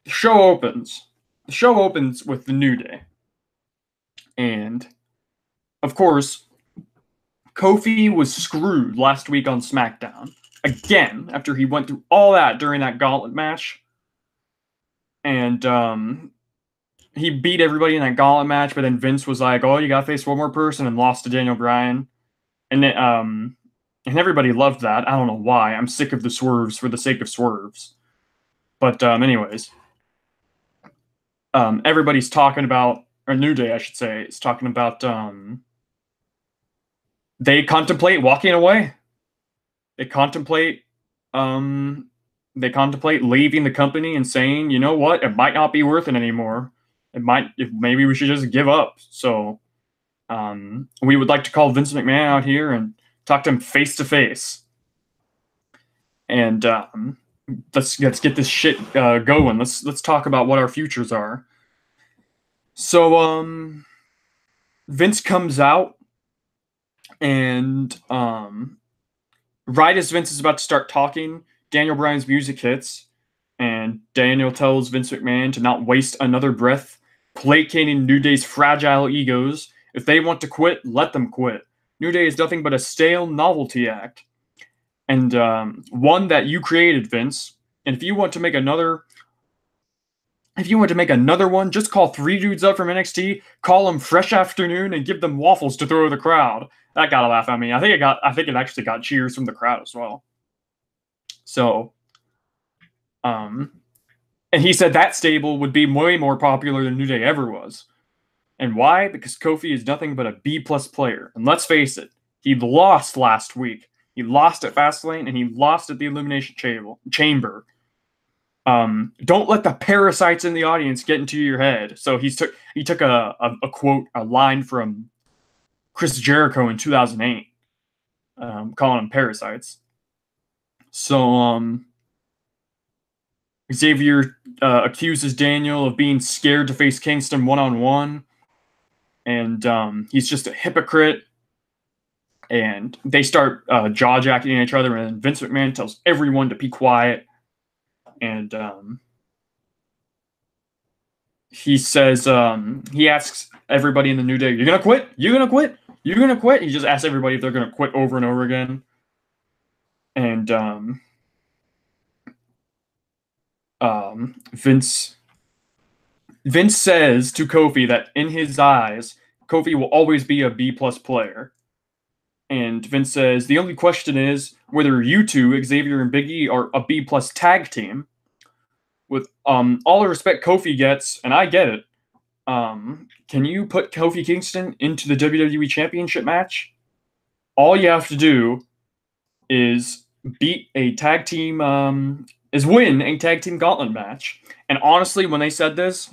the show opens. The show opens with the New Day. And, of course, Kofi was screwed last week on SmackDown. again after he went through all that during that gauntlet match. And he beat everybody in that gauntlet match, but then Vince was like, "Oh, you got to face one more person," and lost to Daniel Bryan. And everybody loved that. I don't know why. I'm sick of the swerves for the sake of swerves. But anyways, everybody's talking about, or New Day, I should say, is talking about they contemplate walking away. They contemplate leaving the company and saying, you know what, it might not be worth it anymore. Maybe we should just give up. So we would like to call Vince McMahon out here and talk to him face to face. And let's get this shit going. Let's talk about what our futures are. So Vince comes out, and right as Vince is about to start talking, Daniel Bryan's music hits, and Daniel tells Vince McMahon to not waste another breath, placating New Day's fragile egos. If they want to quit, let them quit. New Day is nothing but a stale novelty act, and one that you created, Vince. And if you want to make another one, just call 3 dudes up from NXT, call them Fresh Afternoon, and give them waffles to throw to the crowd. That got a laugh at me. I think it actually got cheers from the crowd as well. So, and he said that stable would be way more popular than New Day ever was. And why? Because Kofi is nothing but a B+ player. And let's face it, he lost last week. He lost at Fastlane, and he lost at the Elimination Chamber. Don't let the parasites in the audience get into your head. So he took a quote, a line from Chris Jericho in 2008, calling them parasites. So Xavier accuses Daniel of being scared to face Kingston one-on-one, and he's just a hypocrite. And they start jaw-jacking each other, and Vince McMahon tells everyone to be quiet. And he says, he asks everybody in the New Day, "You're gonna quit? You're gonna quit? You're gonna quit?" He just asks everybody if they're gonna quit over and over again. And Vince says to Kofi that in his eyes, Kofi will always be a B+ player. And Vince says, the only question is whether you two, Xavier and Big E, are a B+ tag team. With all the respect Kofi gets, and I get it, can you put Kofi Kingston into the WWE Championship match? All you have to do is win a tag team gauntlet match. And honestly, when they said this,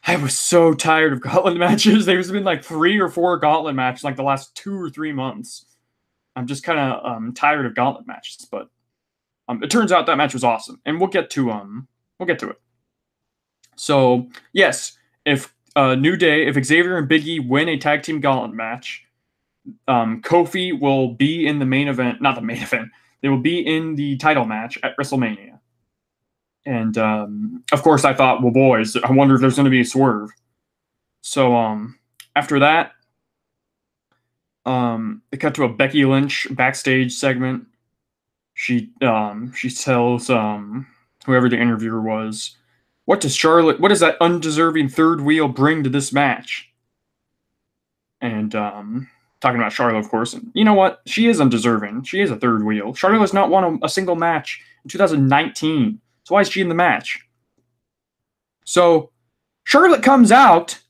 I was so tired of gauntlet matches. There's been like 3 or 4 gauntlet matches like the last 2 or 3 months. I'm just kind of tired of gauntlet matches, but it turns out that match was awesome, and we'll get to it. So yes, if New Day, if Xavier and Big E win a tag team gauntlet match, Kofi will be in the main event. Not the main event. They will be in the title match at WrestleMania. And of course, I thought, well, boys, I wonder if there's going to be a swerve. So after that, they cut to a Becky Lynch backstage segment. She tells whoever the interviewer was, what does that undeserving third wheel bring to this match? And talking about Charlotte, of course. And you know what? She is undeserving. She is a third wheel. Charlotte has not won a single match in 2019. So why is she in the match? So Charlotte comes out,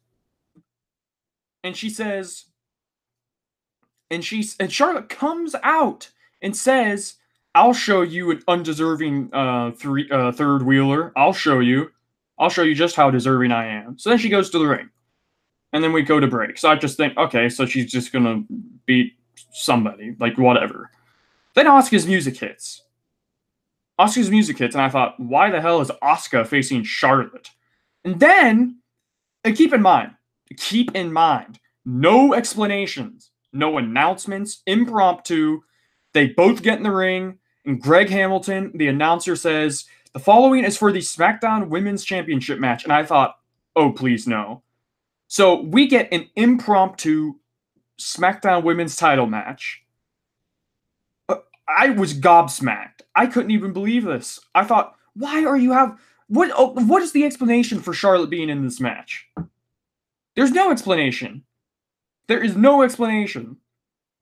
and she says, and Charlotte comes out and says, "I'll show you an undeserving third wheeler. I'll show you just how deserving I am." So then she goes to the ring, and then we go to break. So I just think, okay, so she's just gonna beat somebody, like whatever. Then Asuka's music hits. And I thought, why the hell is Asuka facing Charlotte? And then, keep in mind, no explanations, no announcements, impromptu. They both get in the ring, and Greg Hamilton, the announcer, says, the following is for the SmackDown Women's Championship match. And I thought, oh, please no. So we get an impromptu SmackDown Women's title match. I was gobsmacked. I couldn't even believe this. I thought, why are you what is the explanation for Charlotte being in this match? There's no explanation. There is no explanation.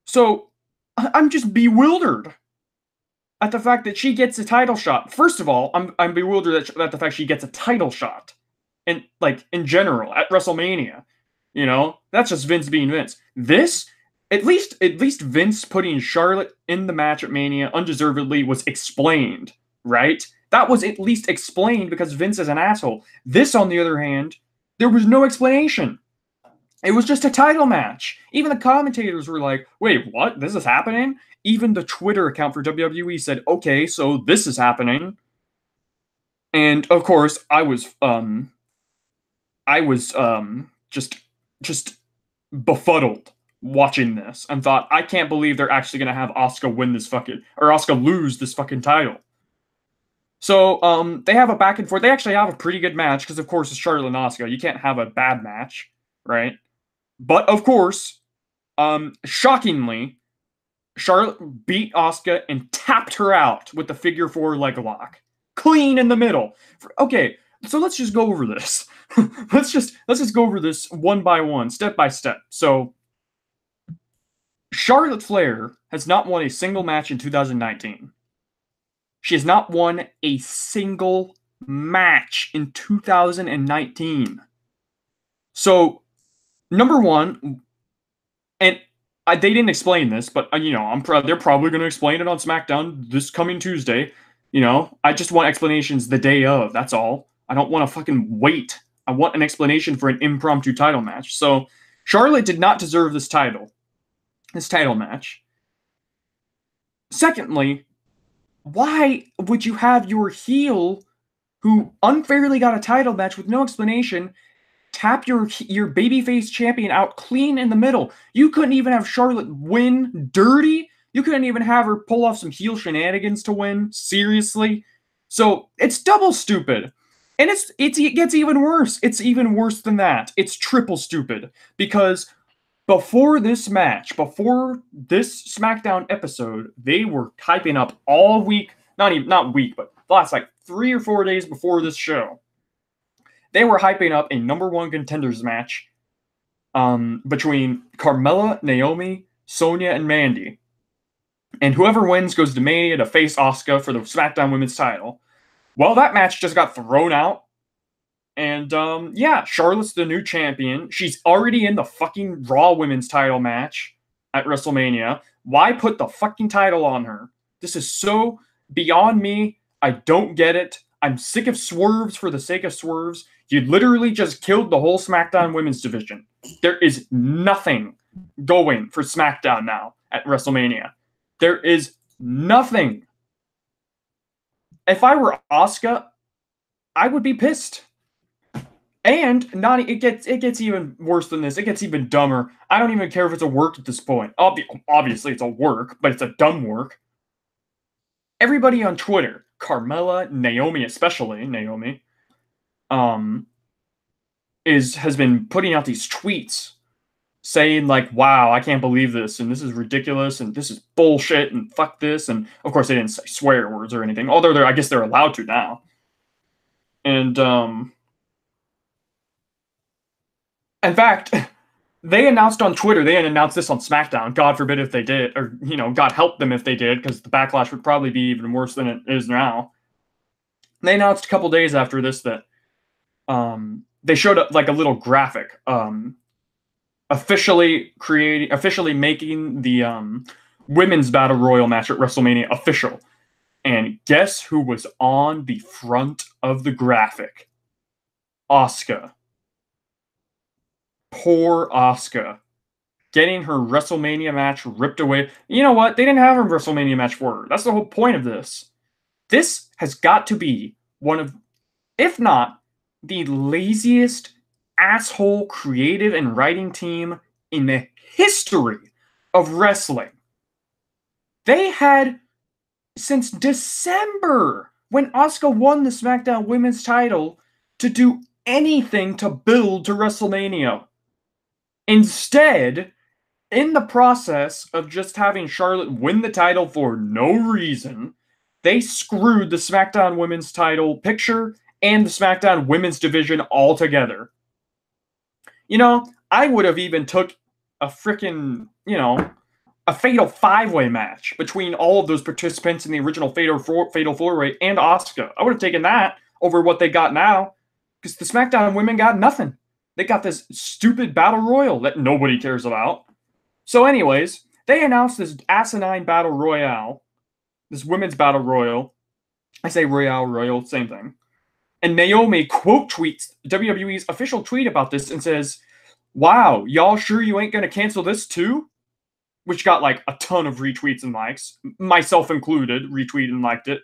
So I'm just bewildered at the fact that she gets a title shot. First of all, I'm bewildered at the fact she gets a title shot, in general at WrestleMania. You know, that's just Vince being Vince. This, at least Vince putting Charlotte in the match at Mania undeservedly was explained, right? That was at least explained because Vince is an asshole. This, on the other hand, there was no explanation. It was just a title match. Even the commentators were like, wait, what? This is happening? Even the Twitter account for WWE said, okay, so this is happening. And of course, I was just befuddled watching this and thought, I can't believe they're actually gonna have Asuka win this Asuka lose this fucking title. So they have a back and forth. They actually have a pretty good match because of course it's Charlotte and Asuka. You can't have a bad match, right? But of course, shockingly, Charlotte beat Asuka and tapped her out with the figure 4 leg lock, clean in the middle. Okay, so let's just go over this. let's just go over this one by one, step by step. So, Charlotte Flair has not won a single match in 2019. She has not won a single match in 2019. So, number one, and they didn't explain this, but you know, they're probably going to explain it on SmackDown this coming Tuesday. You know, I just want explanations the day of. That's all. I don't want to fucking wait. I want an explanation for an impromptu title match. So Charlotte did not deserve this title match. Secondly, why would you have your heel who unfairly got a title match with no explanation tap your babyface champion out clean in the middle? You couldn't even have Charlotte win dirty. You couldn't even have her pull off some heel shenanigans to win. Seriously? So it's double stupid. And it gets even worse. It's even worse than that. It's triple stupid. Because before this match, before this SmackDown episode, they were hyping up all week, not week, but the last like 3 or 4 days before this show. They were hyping up a number 1 contenders match between Carmella, Naomi, Sonya, and Mandy. And whoever wins goes to Mania to face Asuka for the SmackDown Women's title. Well, that match just got thrown out. And, yeah, Charlotte's the new champion. She's already in the fucking Raw Women's title match at WrestleMania. Why put the fucking title on her? This is so beyond me. I don't get it. I'm sick of swerves for the sake of swerves. You literally just killed the whole SmackDown Women's division. There is nothing going for SmackDown now at WrestleMania. There is nothing. If I were Asuka, I would be pissed. And it gets even worse than this. It gets even dumber. I don't even care if it's a work at this point. Obviously, it's a work, but it's a dumb work. Everybody on Twitter, Carmella, Naomi, especially Naomi, has been putting out these tweets saying like, wow, I can't believe this, and this is ridiculous, and this is bullshit, and fuck this, and of course they didn't say swear words or anything, although I guess they're allowed to now. And in fact, they announced on Twitter, they didn't announce this on SmackDown, God forbid if they did, or you know, God help them if they did, because the backlash would probably be even worse than it is now. They announced a couple days after this that they showed up like a little graphic officially making the women's battle royal match at WrestleMania official. And guess who was on the front of the graphic? Asuka. Poor Asuka. Getting her WrestleMania match ripped away. You know what? They didn't have a WrestleMania match for her. That's the whole point of this. This has got to be one of, if not, the laziest asshole creative and writing team in the history of wrestling. They had, since December, when Asuka won the SmackDown Women's title, to do anything to build to WrestleMania. Instead, in the process of just having Charlotte win the title for no reason, they screwed the SmackDown Women's title picture and the SmackDown Women's division altogether. You know, I would have even took a freaking, a fatal 5-way match between all of those participants in the original fatal 4-way and Asuka. I would have taken that over what they got now, because the SmackDown women got nothing. They got this stupid battle royal that nobody cares about. So anyways, they announced this asinine battle royale, this women's battle royal. I say royale, same thing. And Naomi quote tweets WWE's official tweet about this and says, "Wow, y'all sure you ain't gonna cancel this too?" Which got like a ton of retweets and likes, myself included, retweeted and liked it.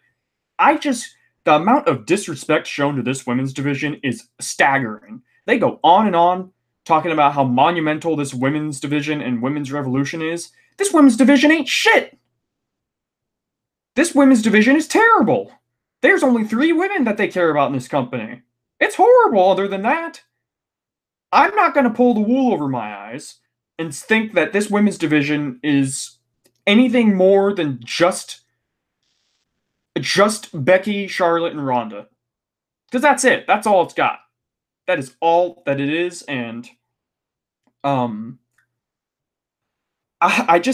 The amount of disrespect shown to this women's division is staggering. They go on and on talking about how monumental this women's division and women's revolution is. This women's division ain't shit. This women's division is terrible. There's only 3 women that they care about in this company. It's horrible other than that. I'm not going to pull the wool over my eyes and think that this women's division is anything more than just Becky, Charlotte, and Ronda. Because that's it. That's all it's got. That is all that it is, and I'm not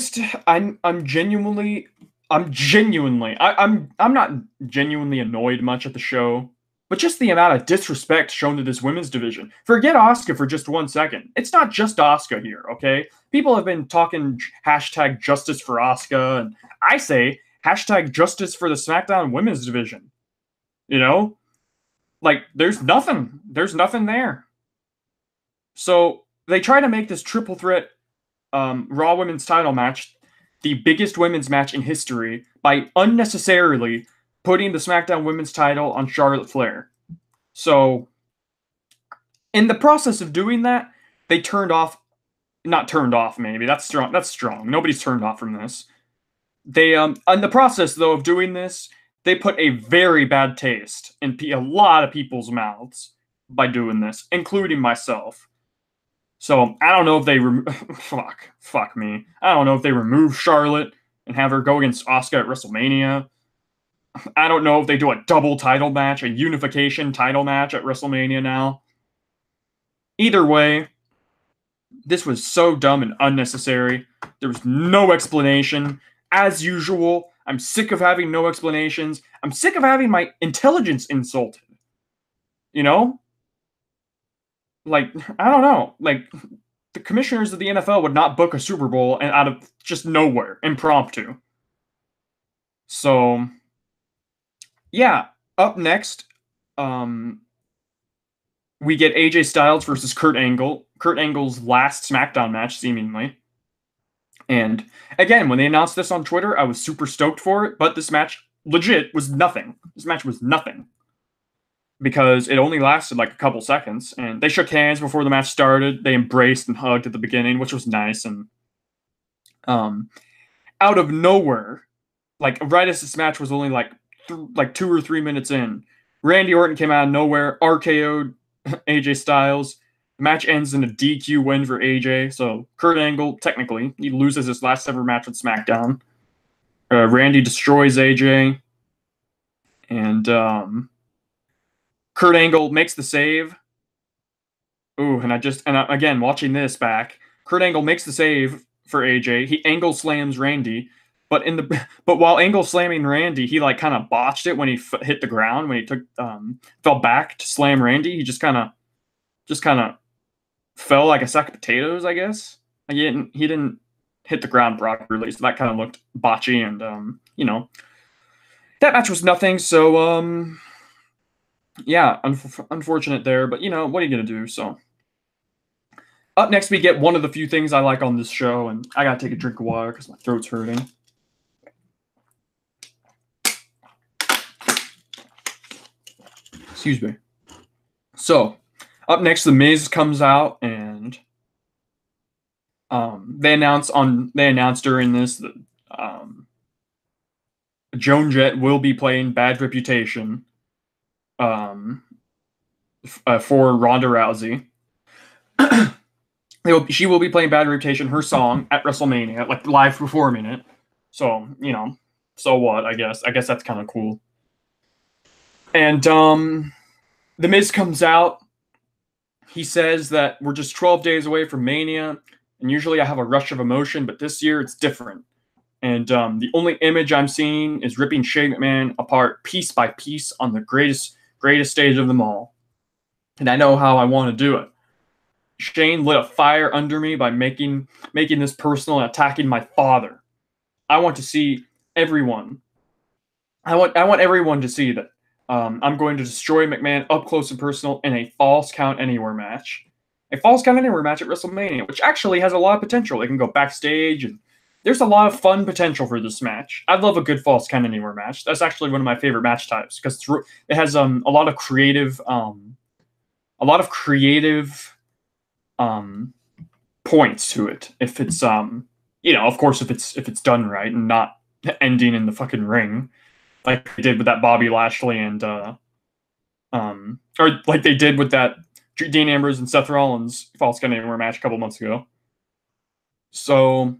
genuinely annoyed much at the show, but just the amount of disrespect shown to this women's division. Forget Asuka for just 1 second. It's not just Asuka here, okay? People have been talking hashtag justice for Asuka, and I say hashtag justice for the SmackDown women's division. You know? Like, there's nothing. There's nothing there. So, they try to make this triple threat Raw women's title match the biggest women's match in history by unnecessarily putting the SmackDown women's title on Charlotte Flair. So, in the process of doing that, they not turned off maybe, that's strong. Nobody's turned off from this. They, in the process though of doing this, they put a very bad taste in a lot of people's mouths by doing this, including myself. So, I don't know if they fuck me. I don't know if they remove Charlotte and have her go against Asuka at WrestleMania. I don't know if they do a double title match, a unification title match at WrestleMania now. Either way, this was so dumb and unnecessary. There was no explanation. As usual, I'm sick of having no explanations. I'm sick of having my intelligence insulted. You know? Like, I don't know. Like, the commissioners of the NFL would not book a Super Bowl and out of just nowhere, impromptu. So, yeah. Up next, we get AJ Styles versus Kurt Angle. Kurt Angle's last SmackDown match, seemingly. And again, when they announced this on Twitter, I was super stoked for it, but this match legit was nothing. This match was nothing. Because it only lasted like a couple seconds, and they shook hands before the match started. They embraced and hugged at the beginning, which was nice. And out of nowhere, like right as this match was only like 2 or 3 minutes in, Randy Orton came out of nowhere, RKO'd AJ Styles. The match ends in a DQ win for AJ. So Kurt Angle, technically, he loses his last ever match with SmackDown. Randy destroys AJ, and Kurt Angle makes the save. Ooh, and again, watching this back, Kurt Angle makes the save for AJ. He angle slams Randy, but while angle slamming Randy, he like kind of botched it when he hit the ground, when he fell back to slam Randy. He just kind of fell like a sack of potatoes, I guess. Like he didn't hit the ground properly, so that kind of looked botchy, and that match was nothing. So yeah, unfortunate there, but what are you gonna do? So up next, we get one of the few things I like on this show, and I gotta take a drink of water because my throat's hurting. Excuse me. So up next, The Miz comes out, and they announced during this that Joan Jett will be playing Bad Reputation for Ronda Rousey. she will be playing Bad Reputation, her song, at WrestleMania, like live performing it. So, you know, so what, I guess. I guess that's kind of cool. And The Miz comes out. He says that we're just 12 days away from Mania, and usually I have a rush of emotion, but this year it's different. And the only image I'm seeing is ripping Shane McMahon apart piece by piece on the greatest stage of them all. And I know how I want to do it. Shane lit a fire under me by making this personal and attacking my father. I want to see everyone. I want everyone to see that I'm going to destroy McMahon up close and personal in a Falls Count Anywhere match. A Falls Count Anywhere match at WrestleMania, which actually has a lot of potential. They can go backstage, and there's a lot of fun potential for this match. I love a good Falls Count Anywhere match. That's actually one of my favorite match types because it has a lot of creative points to it. If it's of course, if it's done right and not ending in the fucking ring, like they did with that Bobby Lashley and or like they did with that Dean Ambrose and Seth Rollins Falls Count Anywhere match a couple months ago. So,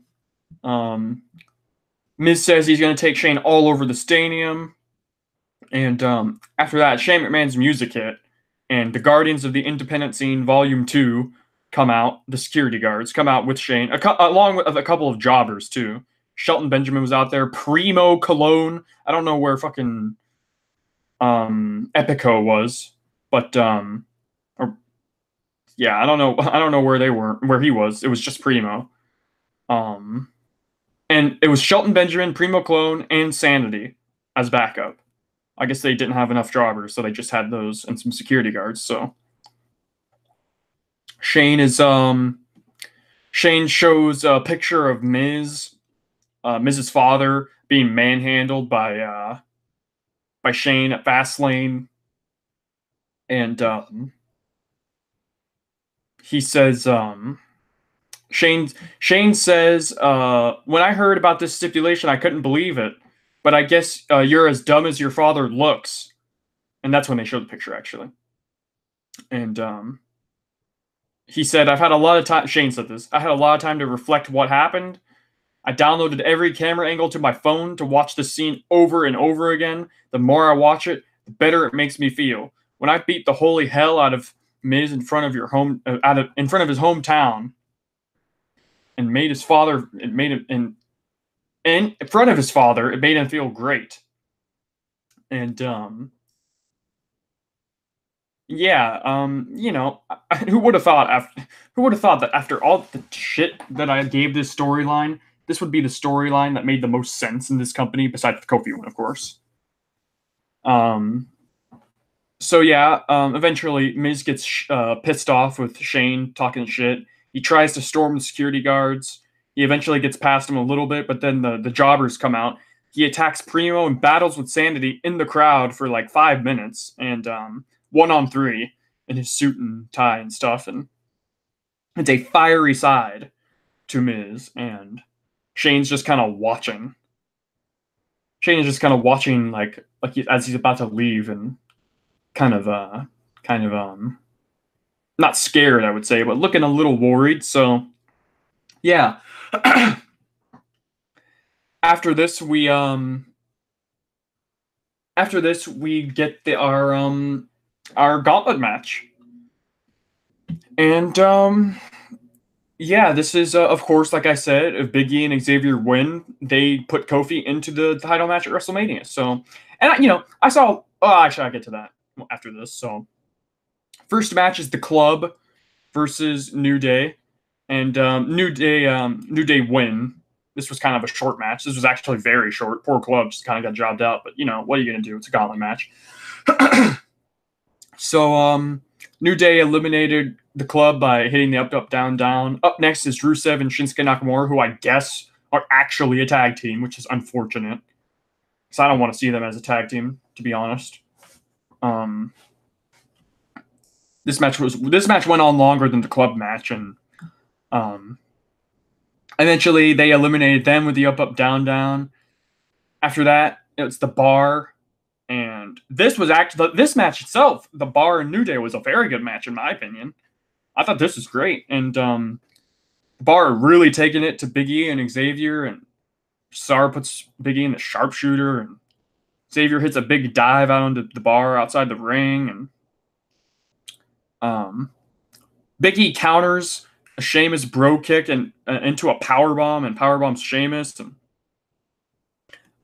Miz says he's going to take Shane all over the stadium, and after that, Shane McMahon's music hit, and the Guardians of the Independent Scene Volume 2 come out, the security guards come out with Shane, along with a couple of jobbers, too. Shelton Benjamin was out there, Primo Cologne, I don't know where fucking Epico was, but I don't know where he was. It was just Primo. And it was Shelton Benjamin, Primo Cologne, and Sanity as backup. I guess they didn't have enough jobbers, so they just had those and some security guards. So Shane shows a picture of Miz's father being manhandled by Shane at Fastlane, and he says Shane says, when I heard about this stipulation, I couldn't believe it, but I guess you're as dumb as your father looks. And that's when they showed the picture, actually. And he said, I've had a lot of time, Shane said this, I had a lot of time to reflect what happened. I downloaded every camera angle to my phone to watch the scene over and over again. The more I watch it, the better it makes me feel. When I beat the holy hell out of Miz in front of his hometown, and made his father, it made him in front of his father, it made him feel great. And who would have thought that after all the shit that I gave this storyline, this would be the storyline that made the most sense in this company, besides the Kofi one, of course. Eventually Miz gets pissed off with Shane talking shit. He tries to storm the security guards. He eventually gets past them a little bit, but then the jobbers come out. He attacks Primo and battles with Sanity in the crowd for like 5 minutes, and 1-on-3 in his suit and tie and stuff. And it's a fiery side to Miz, and Shane's just kind of watching. Shane is just kind of watching, like as he's about to leave, and kind of not scared, I would say, but looking a little worried. So, yeah. After this, we get our gauntlet match, and this is of course, like I said, if Big E and Xavier win, they put Kofi into the title match at WrestleMania. So, and I saw. Oh, actually, I'll get to that after this. So, first match is the Club versus New Day, and New Day win. This was kind of a short match. This was actually very short. Poor Club just kind of got jobbed out, but what are you going to do? It's a gauntlet match. So, New Day eliminated the Club by hitting the up, up, down, down. Up next is Rusev and Shinsuke Nakamura, who I guess are actually a tag team, which is unfortunate. Because I don't want to see them as a tag team, to be honest. This match went on longer than the Club match, and eventually they eliminated them with the up, up, down, down. After that, it's the Bar, and this match itself, the Bar and New Day, was a very good match in my opinion. I thought this was great, and The Bar are really taking it to Big E and Xavier, and Cesaro puts Big E in the sharpshooter, and Xavier hits a big dive out onto the Bar outside the ring, and Big E counters a Sheamus bro kick and into a powerbomb, and powerbombs Sheamus.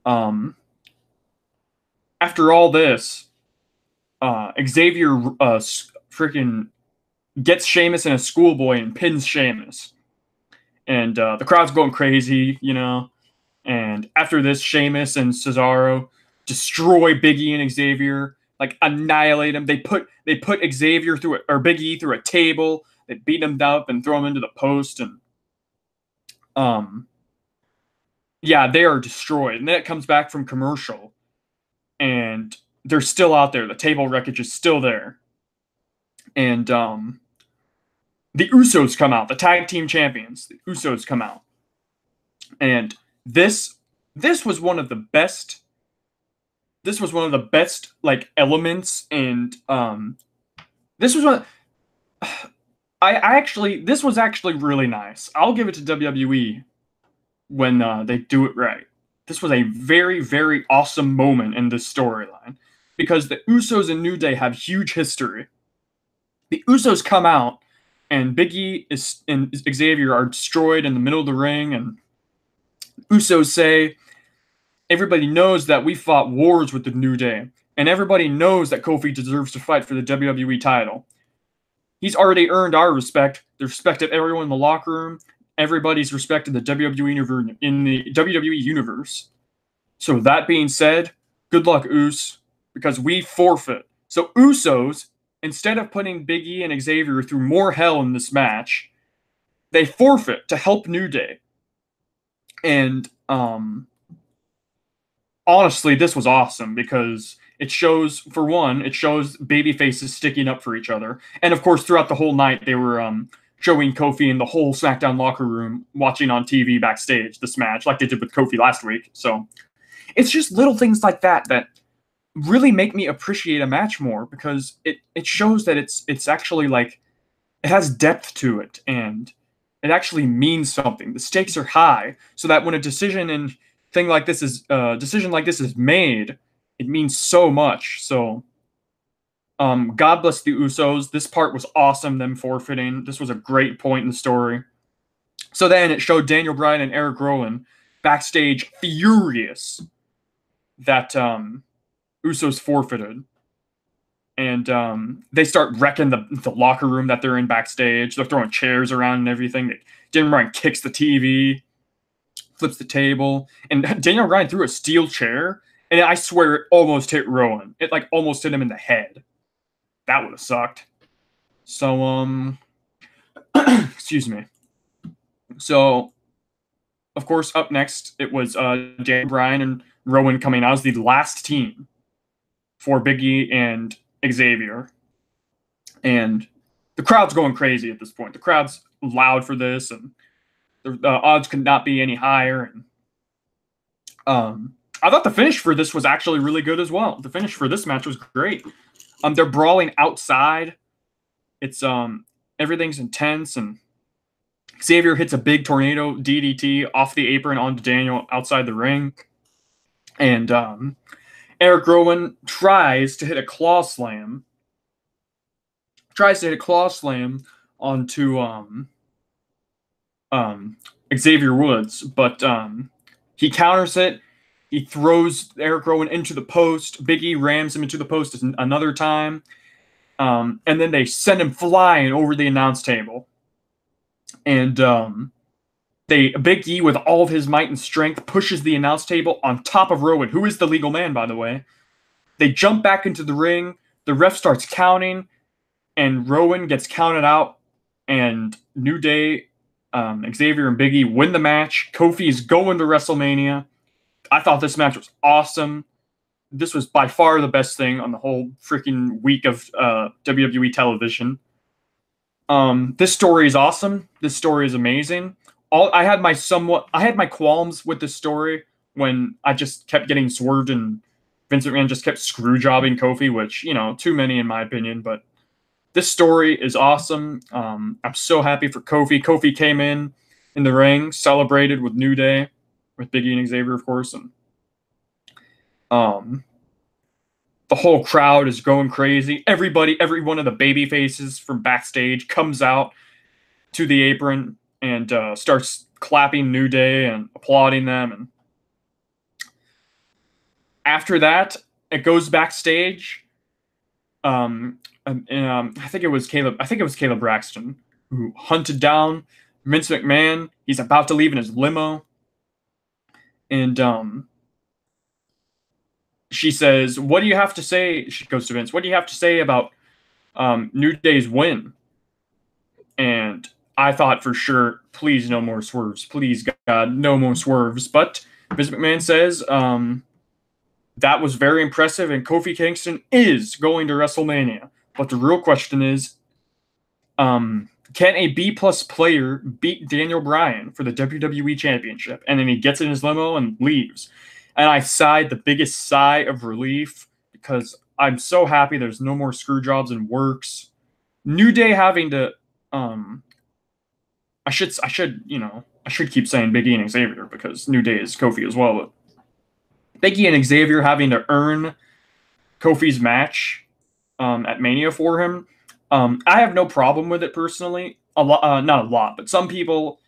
And after all this, Xavier freaking gets Sheamus in a schoolboy and pins Sheamus. And the crowd's going crazy, you know. And after this, Sheamus and Cesaro destroy Big E and Xavier, like annihilate him. They put Xavier through or Big E through a table. They beat him up and throw him into the post, and yeah, they are destroyed. And then it comes back from commercial, and they're still out there. The table wreckage is still there, and the Usos come out, the tag team champions. The Usos come out, and this was one of the best. This was one of the best like elements, and this was one. This was actually really nice. I'll give it to WWE when they do it right. This was a very, very awesome moment in this storyline because the Usos and New Day have huge history. The Usos come out, and Big E and Xavier are destroyed in the middle of the ring, and Usos say, everybody knows that we fought wars with the New Day, and everybody knows that Kofi deserves to fight for the WWE title. He's already earned our respect, the respect of everyone in the locker room. Everybody's respected the WWE universe. So that being said, good luck, Us, because we forfeit. So Usos, instead of putting Big E and Xavier through more hell in this match, they forfeit to help New Day. And honestly, this was awesome because it shows, for one, it shows baby faces sticking up for each other. And of course, throughout the whole night, they were showing Kofi in the whole SmackDown locker room, watching on TV backstage this match, like they did with Kofi last week. So it's just little things like that that really make me appreciate a match more, because it shows that it's actually like, it has depth to it, and it actually means something. The stakes are high, so that when a decision like this is made, it means so much. So God bless the Usos. This part was awesome, them forfeiting. This was a great point in the story. So then it showed Daniel Bryan and Eric Rowan backstage furious that Usos forfeited. And they start wrecking the locker room that they're in backstage. They're throwing chairs around and everything. Daniel Bryan kicks the TV, flips the table, and Daniel Bryan threw a steel chair, and I swear it almost hit Rowan. It like almost hit him in the head. That would have sucked. So, excuse me. So, of course, up next, it was Daniel Bryan and Rowan coming out as the last team for Big E and Xavier. And the crowd's going crazy at this point. The crowd's loud for this, and the odds could not be any higher. And I thought the finish for this was actually really good as well. The finish for this match was great. They're brawling outside. It's everything's intense, and Xavier hits a big tornado DDT off the apron onto Daniel outside the ring. And Eric Rowan tries to hit a claw slam. Onto Xavier Woods, but he counters it. He throws Eric Rowan into the post. Big E rams him into the post another time. And then they send him flying over the announce table. And Big E, with all of his might and strength, pushes the announce table on top of Rowan, who is the legal man, by the way. They jump back into the ring. The ref starts counting, and Rowan gets counted out. And New Day, Xavier and Big E win the match. Kofi is going to WrestleMania. I thought this match was awesome. This was by far the best thing on the whole freaking week of WWE television. This story is awesome. This story is amazing. I had my qualms with this story when I just kept getting swerved and Vince McMahon just kept screw jobbing Kofi, which, too many in my opinion. But this story is awesome. I'm so happy for Kofi. Kofi came in in the ring, celebrated with New Day, with Big E and Xavier, of course, and the whole crowd is going crazy. Everybody, every one of the baby faces from backstage comes out to the apron and starts clapping New Day and applauding them. And after that, it goes backstage. I think it was Caleb. I think it was Caleb Braxton who hunted down Vince McMahon. He's about to leave in his limo, and she says, "What do you have to say?" She goes to Vince. "What do you have to say about New Day's win?" And I thought for sure, please no more swerves. Please, God, no more swerves. But Vince McMahon says that was very impressive, and Kofi Kingston is going to WrestleMania. But the real question is, can a B-plus player beat Daniel Bryan for the WWE Championship? And then he gets in his limo and leaves. And I sighed the biggest sigh of relief because I'm so happy there's no more screw jobs and works. New Day having to I should keep saying Big E and Xavier because New Day is Kofi as well. But Big E and Xavier having to earn Kofi's match at Mania for him. I have no problem with it personally. Not a lot, but some people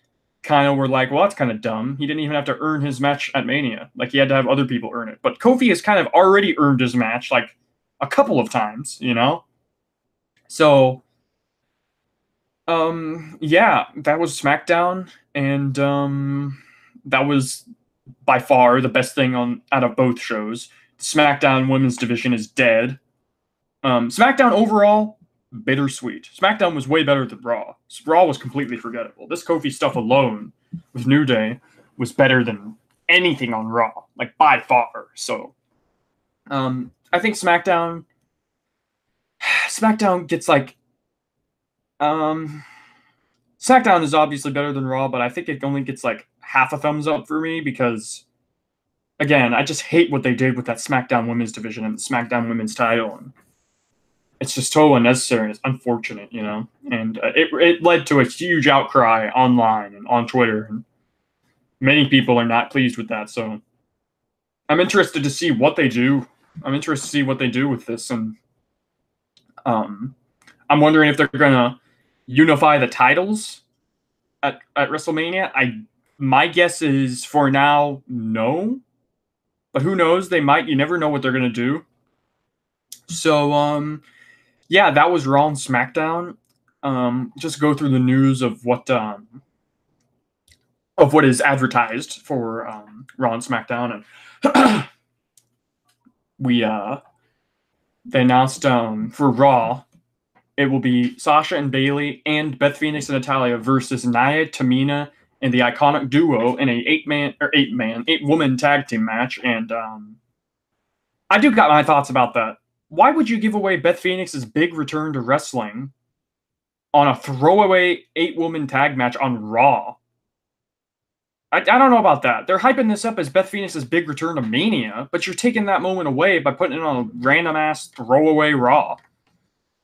kind of were like, well, that's kind of dumb. He didn't even have to earn his match at Mania. Like, he had to have other people earn it. But Kofi has kind of already earned his match, like, a couple of times, you know? So, yeah, that was SmackDown, and that was by far the best thing out of both shows. The SmackDown women's division is dead. SmackDown overall, bittersweet. SmackDown was way better than Raw. Raw was completely forgettable. This Kofi stuff alone with New Day was better than anything on Raw, like by far. So, I think SmackDown gets like, SmackDown is obviously better than Raw, but I think it only gets like half a thumbs up for me because, again, I just hate what they did with that SmackDown women's division and the SmackDown women's title. And it's just totally unnecessary. It's unfortunate, you know? And it led to a huge outcry online and on Twitter. And many people are not pleased with that. So I'm interested to see what they do. I'm interested to see what they do with this. And I'm wondering if they're going to unify the titles at WrestleMania. My guess is for now, no. But who knows? They might. You never know what they're going to do. So, yeah, that was Raw and SmackDown. Just go through the news of what is advertised for Raw and SmackDown, and they announced for Raw it will be Sasha and Bayley and Beth Phoenix and Natalya versus Nia, Tamina, and the Iconic Duo in a 8-woman tag team match. And I do got my thoughts about that. Why would you give away Beth Phoenix's big return to wrestling on a throwaway 8-woman tag match on Raw? I don't know about that. They're hyping this up as Beth Phoenix's big return to Mania, but you're taking that moment away by putting it on a random-ass throwaway Raw.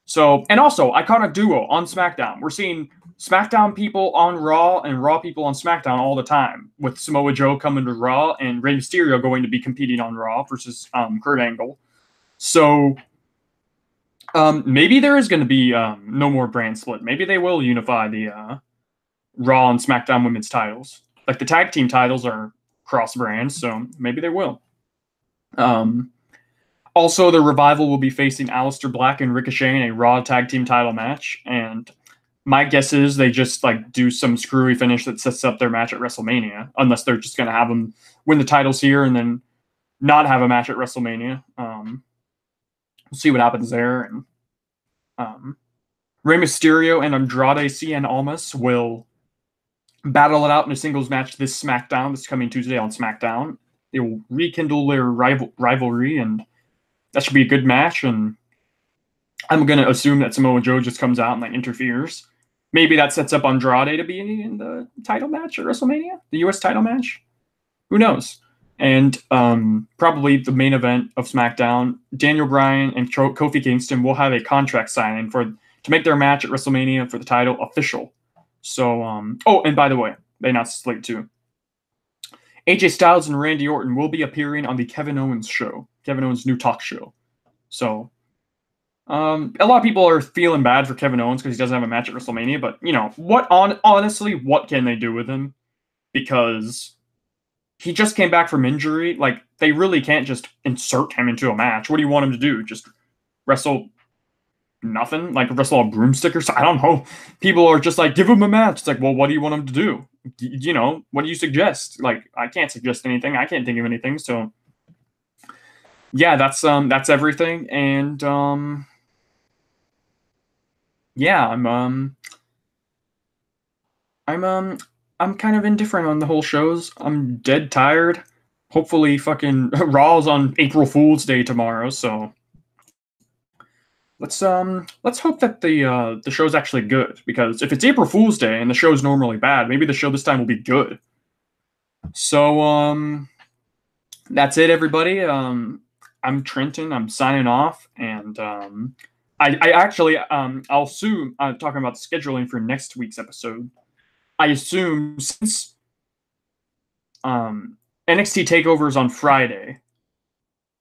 So, and also, Iconic Duo on SmackDown. We're seeing SmackDown people on Raw and Raw people on SmackDown all the time, with Samoa Joe coming to Raw and Rey Mysterio going to be competing on Raw versus Kurt Angle. So, maybe there is going to be no more brand split. Maybe they will unify the Raw and SmackDown women's titles. Like, the tag team titles are cross-brand, so maybe they will. Also, the Revival will be facing Aleister Black and Ricochet in a Raw tag team title match, and my guess is they just like do some screwy finish that sets up their match at WrestleMania, unless they're just going to have them win the titles here and then not have a match at WrestleMania. We'll see what happens there. And Rey Mysterio and Andrade Cien Almas will battle it out in a singles match this SmackDown, this coming Tuesday on SmackDown. They will rekindle their rivalry, and that should be a good match. And I'm going to assume that Samoa Joe just comes out and like interferes. Maybe that sets up Andrade to be in the title match at WrestleMania, the U.S. title match. Who knows? And probably the main event of SmackDown, Daniel Bryan and Kofi Kingston will have a contract signing to make their match at WrestleMania for the title official. So, oh, and by the way, They announced slate 2. AJ Styles and Randy Orton will be appearing on the Kevin Owens show, Kevin Owens' new talk show. So, a lot of people are feeling bad for Kevin Owens because he doesn't have a match at WrestleMania. But honestly, what can they do with him? Because he just came back from injury. Like, they really can't just insert him into a match. What do you want him to do? Just wrestle nothing? Like, wrestle a broomstick or something? I don't know. People are just like, give him a match. It's like, well, what do you want him to do? What do you suggest? Like, I can't suggest anything. I can't think of anything. So, yeah, that's everything. And, yeah, I'm kind of indifferent on the whole shows. I'm dead tired. Hopefully fucking Raw's on April Fool's Day tomorrow, so let's hope that the show's actually good, because if it's April Fool's Day and the show's normally bad, maybe the show this time will be good. So that's it, everybody. I'm Trenton. I'm signing off, and I actually I'll soon talking about the scheduling for next week's episode. I assume since NXT TakeOver is on Friday,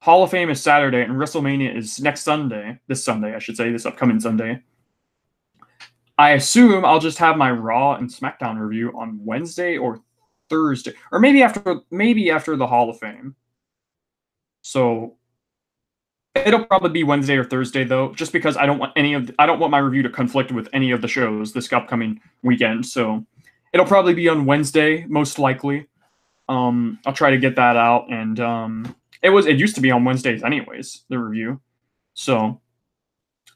Hall of Fame is Saturday, and WrestleMania is next Sunday. This Sunday, I should say, this upcoming Sunday. I assume I'll just have my Raw and Smackdown review on Wednesday or Thursday, or maybe after the Hall of Fame. So it'll probably be Wednesday or Thursday, though, just because I don't want my review to conflict with any of the shows this upcoming weekend. So it'll probably be on Wednesday, most likely. I'll try to get that out, and it used to be on Wednesdays anyways, the review. So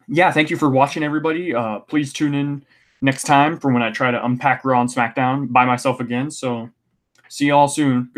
yeah, thank you for watching, everybody. Please tune in next time for when I try to unpack Raw and SmackDown by myself again. So see y'all soon.